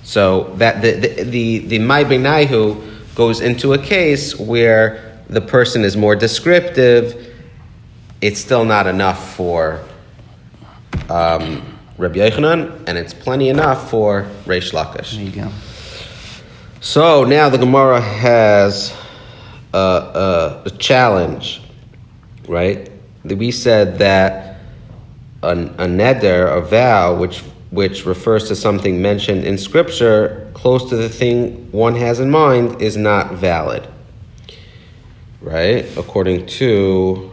So that the my benaihu goes into a case where the person is more descriptive. It's still not enough for Rabbi Yochanan, and it's plenty enough for Reish Lakish. There you go. So now the Gemara has a challenge, right? We said that a neder, a vow, which refers to something mentioned in Scripture close to the thing one has in mind, is not valid, right? According to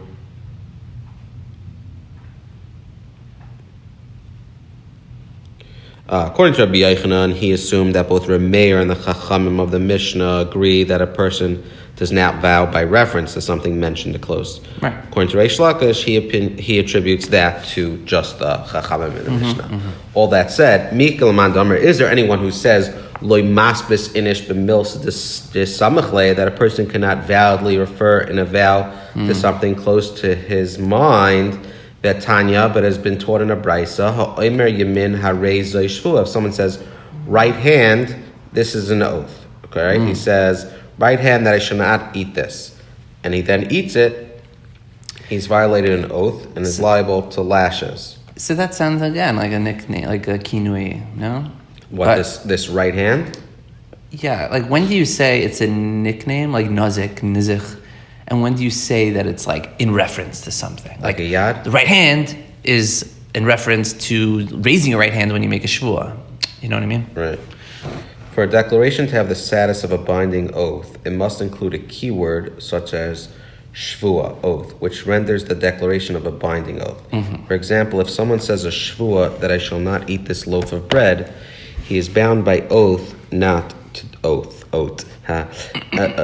Rabbi Yochanan, he assumed that both Rameir and the Chachamim of the Mishnah agree that a person does not vow by reference to something mentioned to close. Right. According to Reish Lakish, he attributes that to just the Chachamim in the Mishnah. All that said, Mikil Mandamer, is there anyone who says Loi Masbis Inish B'Mils Samachle, that a person cannot validly refer in a vow to something close to his mind? That Tanya, but has been taught in a brisa. Ha'omer Yamin Harei Zoi Shvua. If someone says right hand, this is an oath. Okay, he says right hand that I shall not eat this, and he then eats it. He's violated an oath and is liable to lashes. So that sounds again like a nickname, like a kinui, no? This right hand? Yeah, like when do you say it's a nickname, like nazik, nizich? And when do you say that it's like in reference to something? Like a yad? The right hand is in reference to raising your right hand when you make a shvuah. You know what I mean? Right. For a declaration to have the status of a binding oath, it must include a keyword such as shvuah, oath, which renders the declaration of a binding oath. For example, if someone says a shvuah that I shall not eat this loaf of bread, he is bound by oath not to a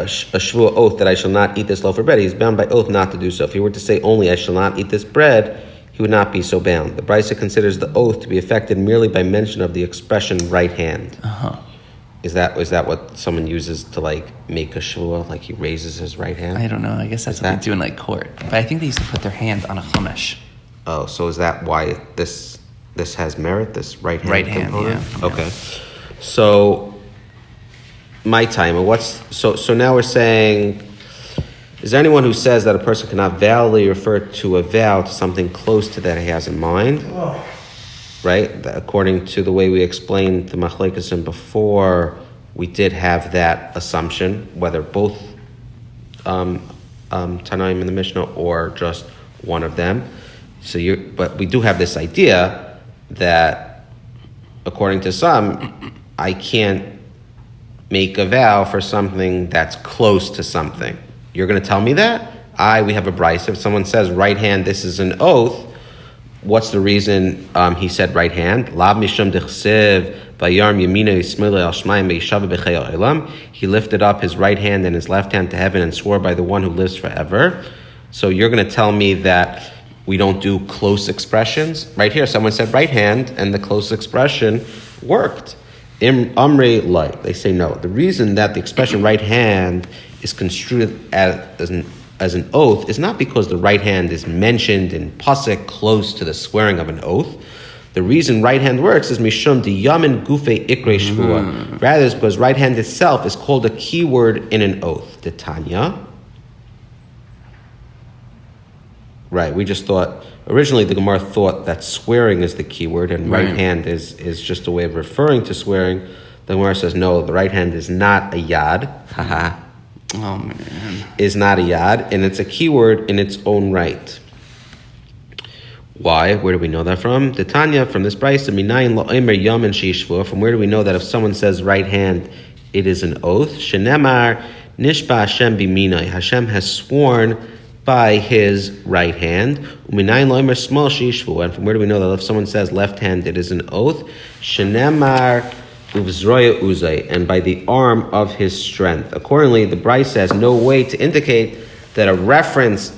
shvuah oath that I shall not eat this loaf of bread. He's bound by oath not to do so. If he were to say only I shall not eat this bread, he would not be so bound. The Brisa considers the oath to be affected merely by mention of the expression right hand. Uh-huh. Is that what someone uses to like make a shvua, like he raises his right hand? I don't know. I guess that's what they do in like court. But I think they used to put their hand on a chumash. Oh, so is that why this has merit, this right hand component? Yeah. Okay. So my time, so now we're saying, is there anyone who says that a person cannot validly refer to a vow to something close to that he has in mind? Oh. Right? According to the way we explained the machlekes before, we did have that assumption, whether both Tanaim in the Mishnah or just one of them. But we do have this idea that, according to some, I can't make a vow for something that's close to something. You're going to tell me that? We have a brisa. If someone says right hand, this is an oath, what's the reason he said right hand? Lav mishum dechsev vayarm yamina yismile al shmayim ve'yishava b'chei ha'olam. He lifted up his right hand and his left hand to heaven and swore by the one who lives forever. So you're going to tell me that we don't do close expressions? Right here, someone said right hand, and the close expression worked. Amre like, they say no. The reason that the expression right hand is construed as an oath is not because the right hand is mentioned in pasuk close to the swearing of an oath. The reason right hand works is mishum diyamin gufe ikre shvua. Rather, it's because right hand itself is called a key word in an oath. The Tanya. Right, we just thought, originally the Gemara thought that swearing is the key word and right hand is just a way of referring to swearing. The Gemara says, no, the right hand is not a yad. Haha. Oh, man. Is not a yad, and it's a key word in its own right. Why? Where do we know that from? The Tanya, from this Brisa, minayin la'omer yamin sheishvua. From where do we know that if someone says right hand, it is an oath? Shenemar nishba Hashem biminai. Hashem has sworn by his right hand. Uminayin la'omer small sheishvua. And from where do we know that if someone says left hand, it is an oath? Shenemar uvzroya uzay, and by the arm of his strength. Accordingly, the Brisa has no way to indicate that a reference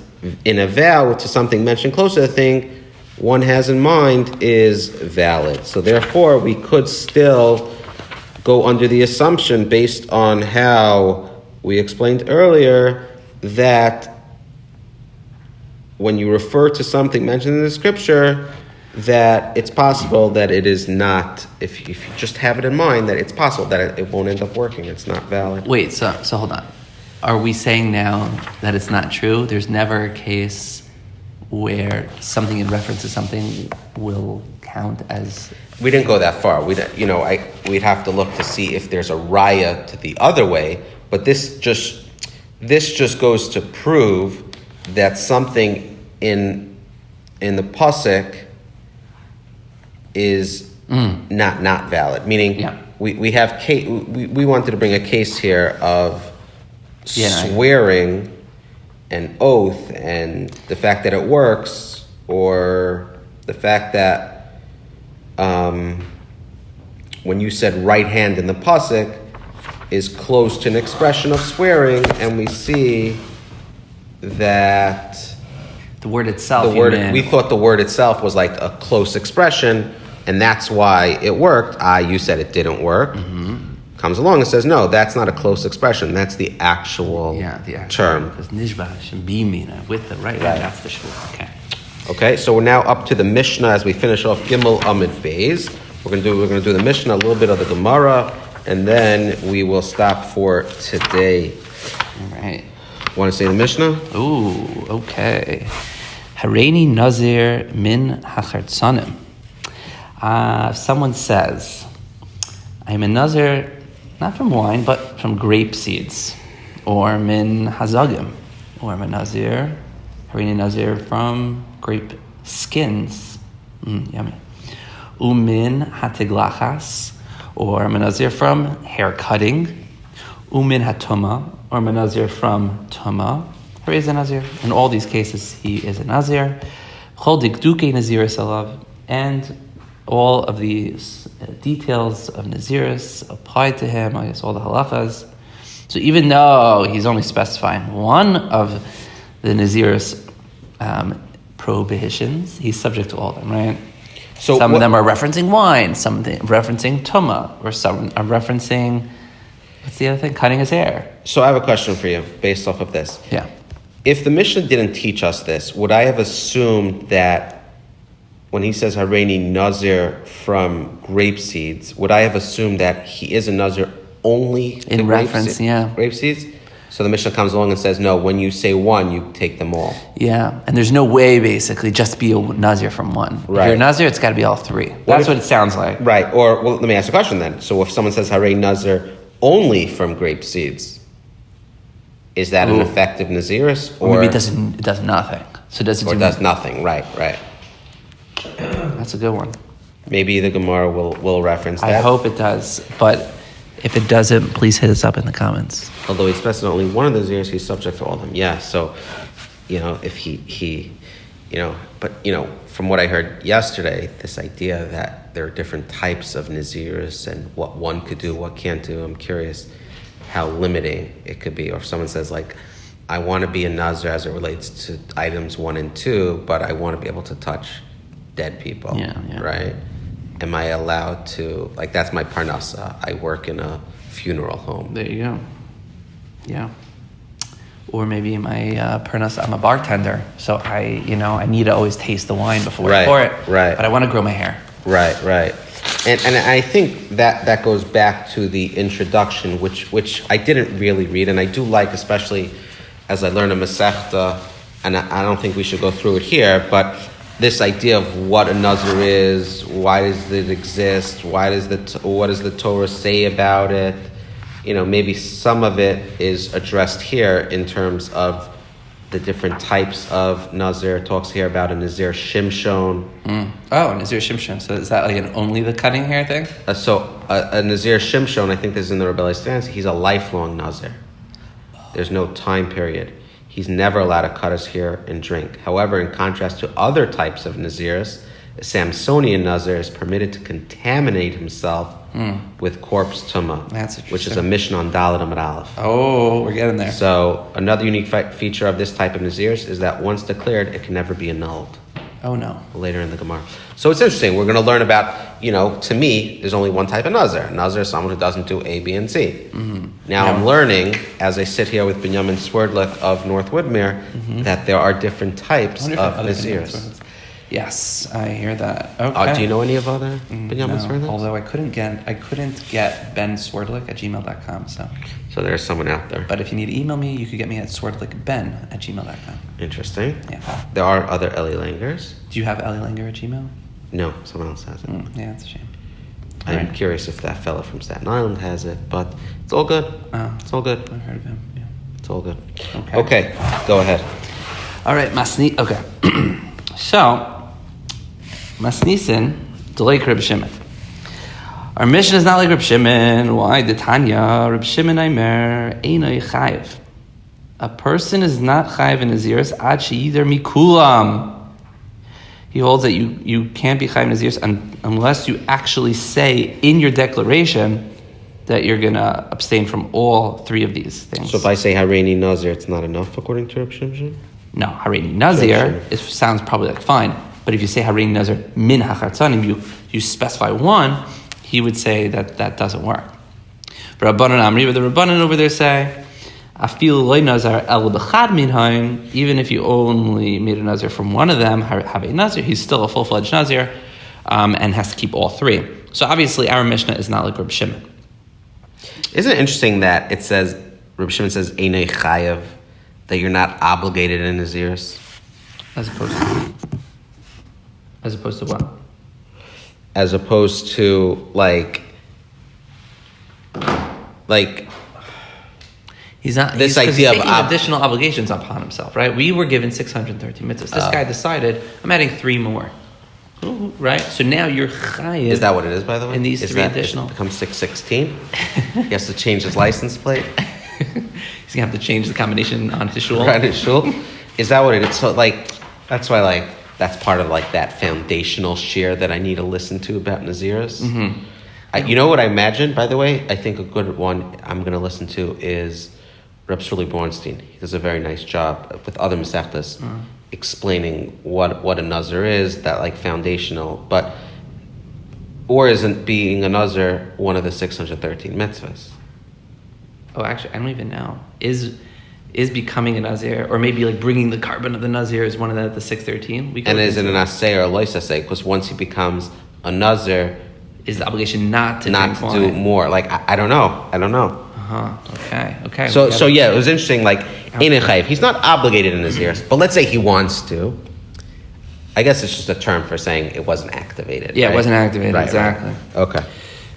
in a vow to something mentioned close to the thing one has in mind is valid. So therefore, we could still go under the assumption, based on how we explained earlier, that when you refer to something mentioned in the scripture, that it's possible that it is not, if you just have it in mind, that it's possible that it won't end up working. It's not valid. Wait, so hold on. Are we saying now that it's not true? There's never a case where something in reference to something will count as... We didn't go that far. We'd have to look to see if there's a raya to the other way, but this just goes to prove that something in the pasuk is not valid. Meaning, we wanted to bring a case here of swearing an oath and the fact that it works, or the fact that when you said right hand in the pasuk is close to an expression of swearing, and we see that the word itself. We thought the word itself was like a close expression, and that's why it worked. You said it didn't work. Comes along and says, no, that's not a close expression. That's the actual term. Because nishba should be mina with the right. That's the shvur. Okay. Okay. So we're now up to the Mishnah as we finish off Gimel Amid Beis. We're gonna do the Mishnah, a little bit of the Gemara, and then we will stop for today. All right. Want to say the Mishnah? Ooh, okay. Hareini Nazir min hachartzanim. Someone says, I'm a Nazir, not from wine, but from grape seeds, or min hazagim, or I'm a Nazir, Hareini Nazir from grape skins, yummy. Umin hatiglachas, or I'm a Nazir from hair cutting. Umin hatuma, or I'm a Nazir from tuma. Or is a Nazir. In all these cases, he is a Nazir. Chol dikduke Nazir salav, and all of these details of Naziris apply to him, I guess all the halachas. So even though he's only specifying one of the Naziris prohibitions, he's subject to all of them, right? So some of them are referencing wine, some referencing tuma, or some are referencing, what's the other thing? Cutting his hair. So I have a question for you based off of this. Yeah. If the Mishnah didn't teach us this, would I have assumed that when he says Hareini Nazir from grape seeds, would I have assumed that he is a Nazir only in reference, grape seeds? So the Mishnah comes along and says, no, when you say one, you take them all. Yeah, and there's no way, basically, just to be a Nazir from one. Right. If you're a Nazir, it's got to be all three. That's what it sounds like. Right, or, well, let me ask a question then. So if someone says Hareini Nazir only from grape seeds, is that an effective Naziris? Or maybe it does nothing. So it does nothing, right. That's a good one. Maybe the Gemara will reference that. I hope it does, but if it doesn't, please hit us up in the comments. Although he specifies only one of the Naziris, he's subject to all of them. Yeah, so, if he but, from what I heard yesterday, this idea that there are different types of Naziris and what one could do, what can't do, I'm curious how limiting it could be. Or if someone says, like, I want to be a Nazir as it relates to items 1 and 2, but I want to be able to touch dead people, right? Am I allowed to, like, that's my parnasa. I work in a funeral home. There you go. Yeah. Or maybe my parnasa, I'm a bartender, so I need to always taste the wine before I pour it. Right. But I want to grow my hair. Right. And I think that goes back to the introduction, which I didn't really read, and I do like, especially as I learn a Masechta, and I don't think we should go through it here, but this idea of what a Nazir is, why does it exist, what does the Torah say about it? Maybe some of it is addressed here in terms of the different types of Nazir. It talks here about a Nazir Shimshon. Oh, Nazir Shimshon. So is that like only the cutting hair thing? A Nazir Shimshon, I think this is in the rebellious stance, he's a lifelong Nazir. There's no time period. He's never allowed to cut his hair and drink. However, in contrast to other types of Naziris, a Samsonian Nazir is permitted to contaminate himself with corpse tumah. That's interesting. Which is a Mishnah on Dalet Amud Aleph. Oh, we're getting there. So another unique feature of this type of Naziris is that once declared, it can never be annulled. Oh, no. Later in the Gemara. So it's interesting. We're going to learn about, to me, there's only one type of Nazir. Nazir is someone who doesn't do A, B, and C. Mm-hmm. Now I'm learning, as I sit here with Binyomin Swerdlik of North Woodmere, that there are different types of Nazirs. Yes, I hear that. Okay. Do you know any of other Binyomin Swerdlik? Although I couldn't get benswerdlik@gmail.com. So there's someone out there. But if you need to email me, you could get me at swerdlikben@gmail.com. Interesting. Yeah. There are other Eli Langers. Do you have Eli Langer at Gmail? No, someone else has it. Yeah, it's a shame. I'm curious if that fella from Staten Island has it, but it's all good. It's all good. I've heard of him. Yeah. It's all good. Okay, go ahead. All right, Masni. Okay. So, Masnisin, like Reb Shimon. Our mission is not like Reb Shimon. Why? The Tanya, Reb Shimon Aimer, Einoi Chayiv. A person is not Chayiv in Naziris, ad she'either mikulam. He holds that you can't be Chayiv in Naziris unless you actually say in your declaration that you're going to abstain from all three of these things. So if I say Hareini Nazir, it's not enough according to Reb Shimon? No, Hareini Nazir, it sounds probably like fine. But if you say Hareini Nazir min hachartzanim, you specify one, he would say that doesn't work. Rabbanan Amri, but the Rabbanan over there say, Afil loy Nazar el b'chad minhaim, even if you only made a Nazir from one of them, have a Nazir, he's still a full-fledged Nazir, and has to keep all three. So obviously our Mishnah is not like Reb Shimon. Isn't it interesting that it says, Reb Shimon says, Einei Chayav, that you're not obligated in Naziris? As opposed to what? As opposed to he's not. This he's idea taking of additional obligations upon himself, right? We were given 613 mitzvahs. This guy decided, I'm adding 3 more. Right? So now you're chayiv. Is that what it is, by the way? In these is 3 that, additional. It becomes 616? He has to change his license plate? He's going to have to change the combination on his shul. Right, his shul? Is that what it is? So, that's why, that's part of, that foundational share that I need to listen to about Naziris. Mm-hmm. You know what I imagine, by the way? I think a good one I'm going to listen to is Reb Shirley Bornstein. He does a very nice job with other Masechtas. explaining what a Nazir is, that like foundational, or isn't being a Nazir one of the 613 mitzvahs? Oh, actually, I don't even know. Is becoming a Nazir, or maybe like bringing the carbon of the Nazir is one of the 613? And is it an asay or a lois asay? Because once he becomes a Nazir, is the obligation not to do more? Like I don't know. Okay. So yeah, it was interesting. Like in a chayv, he's not obligated in Naziris, but let's say he wants to. I guess it's just a term for saying it wasn't activated. Yeah, right? It wasn't activated, right, exactly. Right. Okay.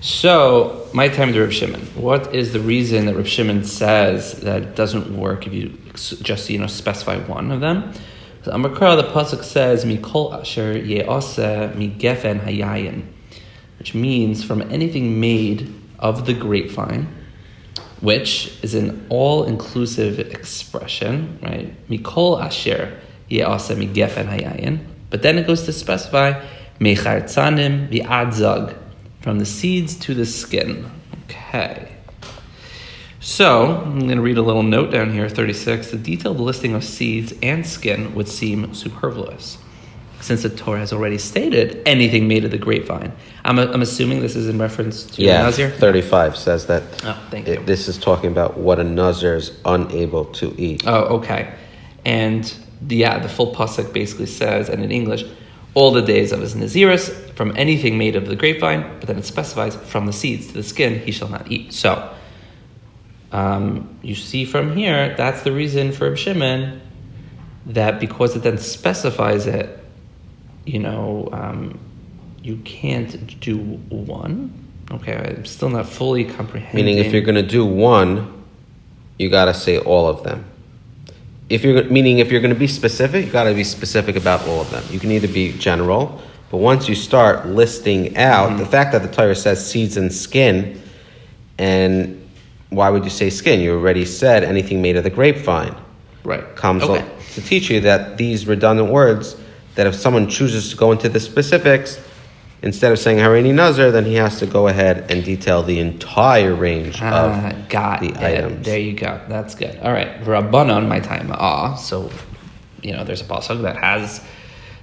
So, my time to Reb Shimon. What is the reason that Reb Shimon says that it doesn't work if you just, specify one of them? So, Amakra, the pasuk says, Mikol asher ye'aseh migefen hayayin, which means from anything made of the grapevine, which is an all-inclusive expression, right? Mikol asher ye'aseh migefen hayayin. But then it goes to specify mechartzanim v'adzag, from the seeds to the skin. Okay. So, I'm going to read a little note down here, 36. The detailed listing of seeds and skin would seem superfluous, since the Torah has already stated anything made of the grapevine. I'm assuming this is in reference to Nazir? 35 says that. Oh, thank you. This is talking about what a Nazir is unable to eat. Oh, okay. And the full pasuk basically says, and in English, all the days of his Naziris, from anything made of the grapevine, but then it specifies, from the seeds to the skin, he shall not eat. So, you see from here, that's the reason for Reb Shimon, that because it then specifies it, you can't do one. Okay, I'm still not fully comprehending. Meaning if you're going to do one, you got to say all of them. If you're going to be specific, you got to be specific about all of them. You can either be general, but once you start listing out, the fact that the Torah says seeds and skin, and why would you say skin? You already said anything made of the grapevine. Right. Comes to teach you that these redundant words, that if someone chooses to go into the specifics, instead of saying Hareini Nazir, then he has to go ahead and detail the entire range of the items. There you go. That's good. All right. Rabbanon, my time. So, there's a pasuk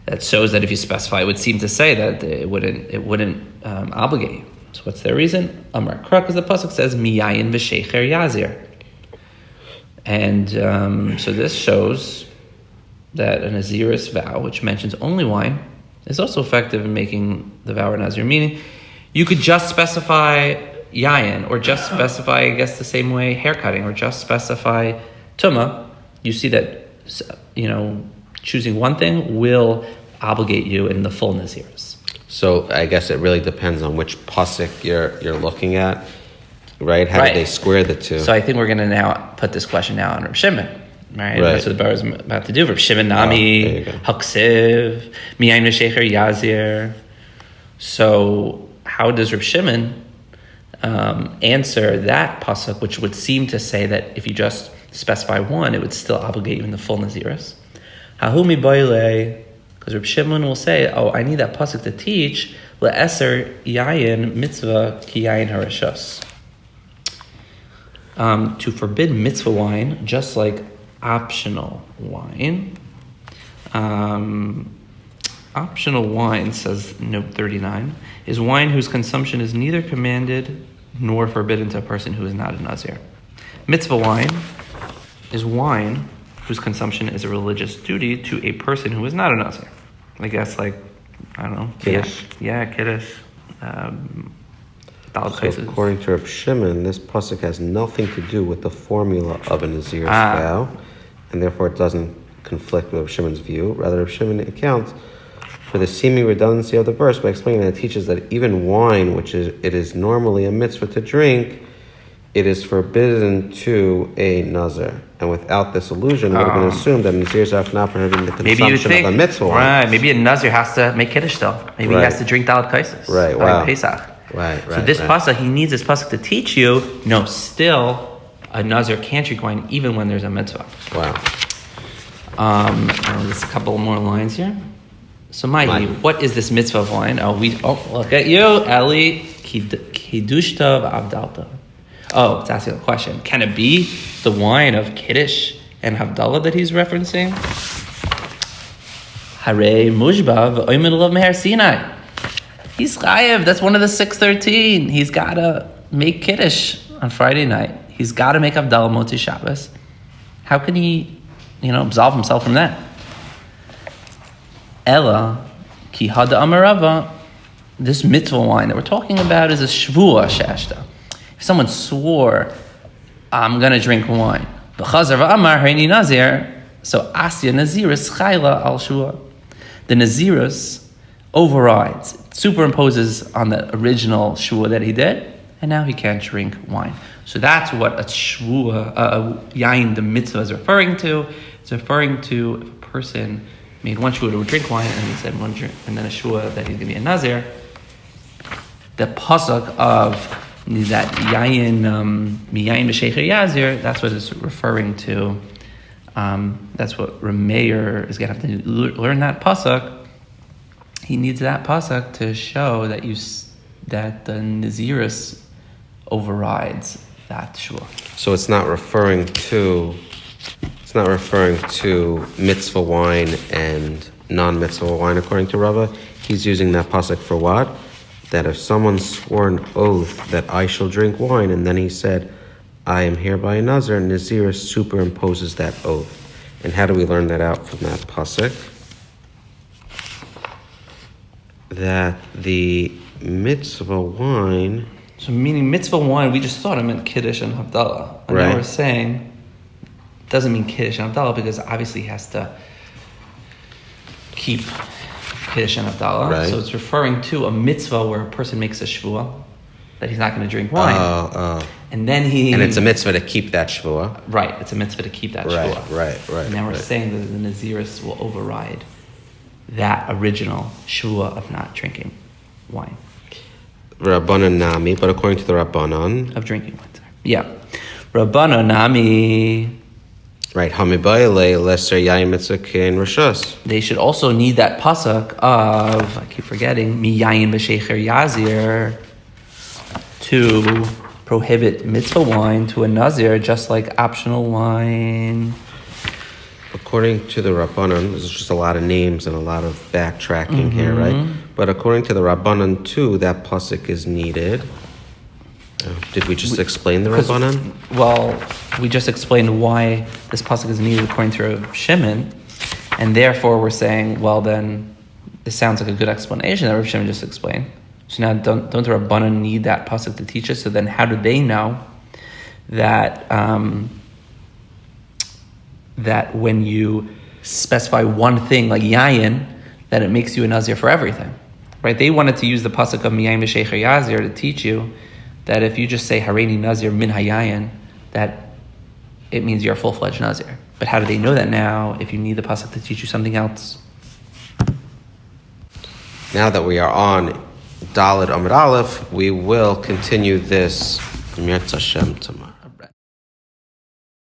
that shows that if you specify, it would seem to say that it wouldn't obligate you. So what's their reason? Amar Krak, because the pasuk says miyayin v'shecher yazir, and so this shows that a Naziris vow, which mentions only wine, is also effective in making the vow or Nazir. Meaning, you could just specify yayin, or just specify, I guess, the same way haircutting, or just specify tuma. You see that, choosing one thing will obligate you in the full Naziris. So I guess it really depends on which pasuk you're looking at, right? How do they square the two? So I think we're going to now put this question now on Reb Shimon. Right? That's what the bar is about to do. Reb Shimon Nami, Haksiv, Miyayin V'Shecher Yazir. So how does Reb Shimon answer that pasuk, which would seem to say that if you just specify one, it would still obligate you in the full Naziris? Hahumi Boile, because Reb Shimon will say, I need that pasuk to teach Le'eser Yayin Mitzvah Ki Yayin Harashos. To forbid mitzvah wine, just like optional wine. Optional wine, says note 39, is wine whose consumption is neither commanded nor forbidden to a person who is not a Nazir. Mitzvah wine is wine whose consumption is a religious duty to a person who is not a Nazir. I guess Kiddush. Kiddush. So according to Reb Shimon, this pasuk has nothing to do with the formula of a Nazir's vow, and therefore it doesn't conflict with Reb Shimon's view. Rather, Reb Shimon accounts for the seeming redundancy of the verse by explaining that it teaches that even wine, which it is normally a mitzvah to drink, it is forbidden to a Nazir. And without this illusion, it would have been assumed that Nazirs are not prohibiting the consumption of a mitzvah wine. Right, maybe a Nazir has to make Kiddush still. Maybe he has to drink Dalet Kaisis. Right, wow. Pesach. Right. So this pasuk, he needs this pasuk to teach you, still a Nazir can't drink wine even when there's a mitzvah. Wow. There's a couple more lines here. So Mahi, what is this mitzvah of wine? Look at you, Eli, Kiddushta v'Avdalta. It's asking a question. Can it be the wine of Kiddush and Havdalah that he's referencing? Hare Mujba v'oimed lov meher Sinai. He's chayev. That's one of the 613. He's got to make kiddush on Friday night. He's got to make Havdalah Motzi Shabbos. How can he, absolve himself from that? Ella ki hada amarava. This mitzvah wine that we're talking about is a shvua shashta. If someone swore, I'm going to drink wine, v'chazar v'amar harini nazir, so asya naziris chayla al shua. The naziris overrides, superimposes on the original shvua that he did, and now he can't drink wine. So that's what a shvua, yain, the mitzvah is referring to. It's referring to if a person made one shvua to drink wine, and he said one drink, and then a shvua that he's going to be a nazir. The pasuk of that yain, miyayin b'shecher yazir, that's what it's referring to. That's what Rameir is going to have to learn that pasuk. He needs that pasuk to show that that the naziris overrides that shua. So it's not referring to mitzvah wine and non-mitzvah wine according to Rava. He's using that pasuk for what? That if someone swore an oath that I shall drink wine, and then he said, I am hereby a Nazir, Nazir superimposes that oath. And how do we learn that out from that pasuk? That the mitzvah wine... So meaning mitzvah wine, we just thought it meant Kiddush and Havdalah. And right. Now we're saying it doesn't mean Kiddush and Havdalah because obviously he has to keep Kiddush and Havdalah. Right. So it's referring to a mitzvah where a person makes a shvua that he's not going to drink wine. And then and it's a mitzvah to keep that shvua. Right, it's a mitzvah to keep that shvua. Right. And now we're saying that the Naziris will override that original shvua of not drinking wine. Rabbanan nami, but according to the Rabbanan... Of drinking wine, sorry. Yeah. Rabbanan nami... Right, hamibayle lesser yayin mitzvah kein rishus. They should also need that pasuk of, I keep forgetting, miyayin b'shecher yazir, to prohibit mitzvah wine to a nazir, just like optional wine. According to the Rabbanan, there's just a lot of names and a lot of backtracking here, right? But according to the Rabbanan too, that pasuk is needed. Did we just explain the Rabbanan? Well, we just explained why this pasuk is needed according to Rav Shimon, and therefore we're saying, well then, this sounds like a good explanation that Rav Shimon just explained. So now, don't the Rabbanan need that pasuk to teach us? So then, how do they know that that when you specify one thing like yayin, that it makes you a nazir for everything, right? They wanted to use the pasuk of miyayin b'shecher yazir to teach you that if you just say hareini nazir min hayayin, that it means you're a full-fledged nazir. But how do they know that now if you need the pasuk to teach you something else? Now that we are on Daled Amud Aleph, we will continue this Mirz Hashem tomorrow.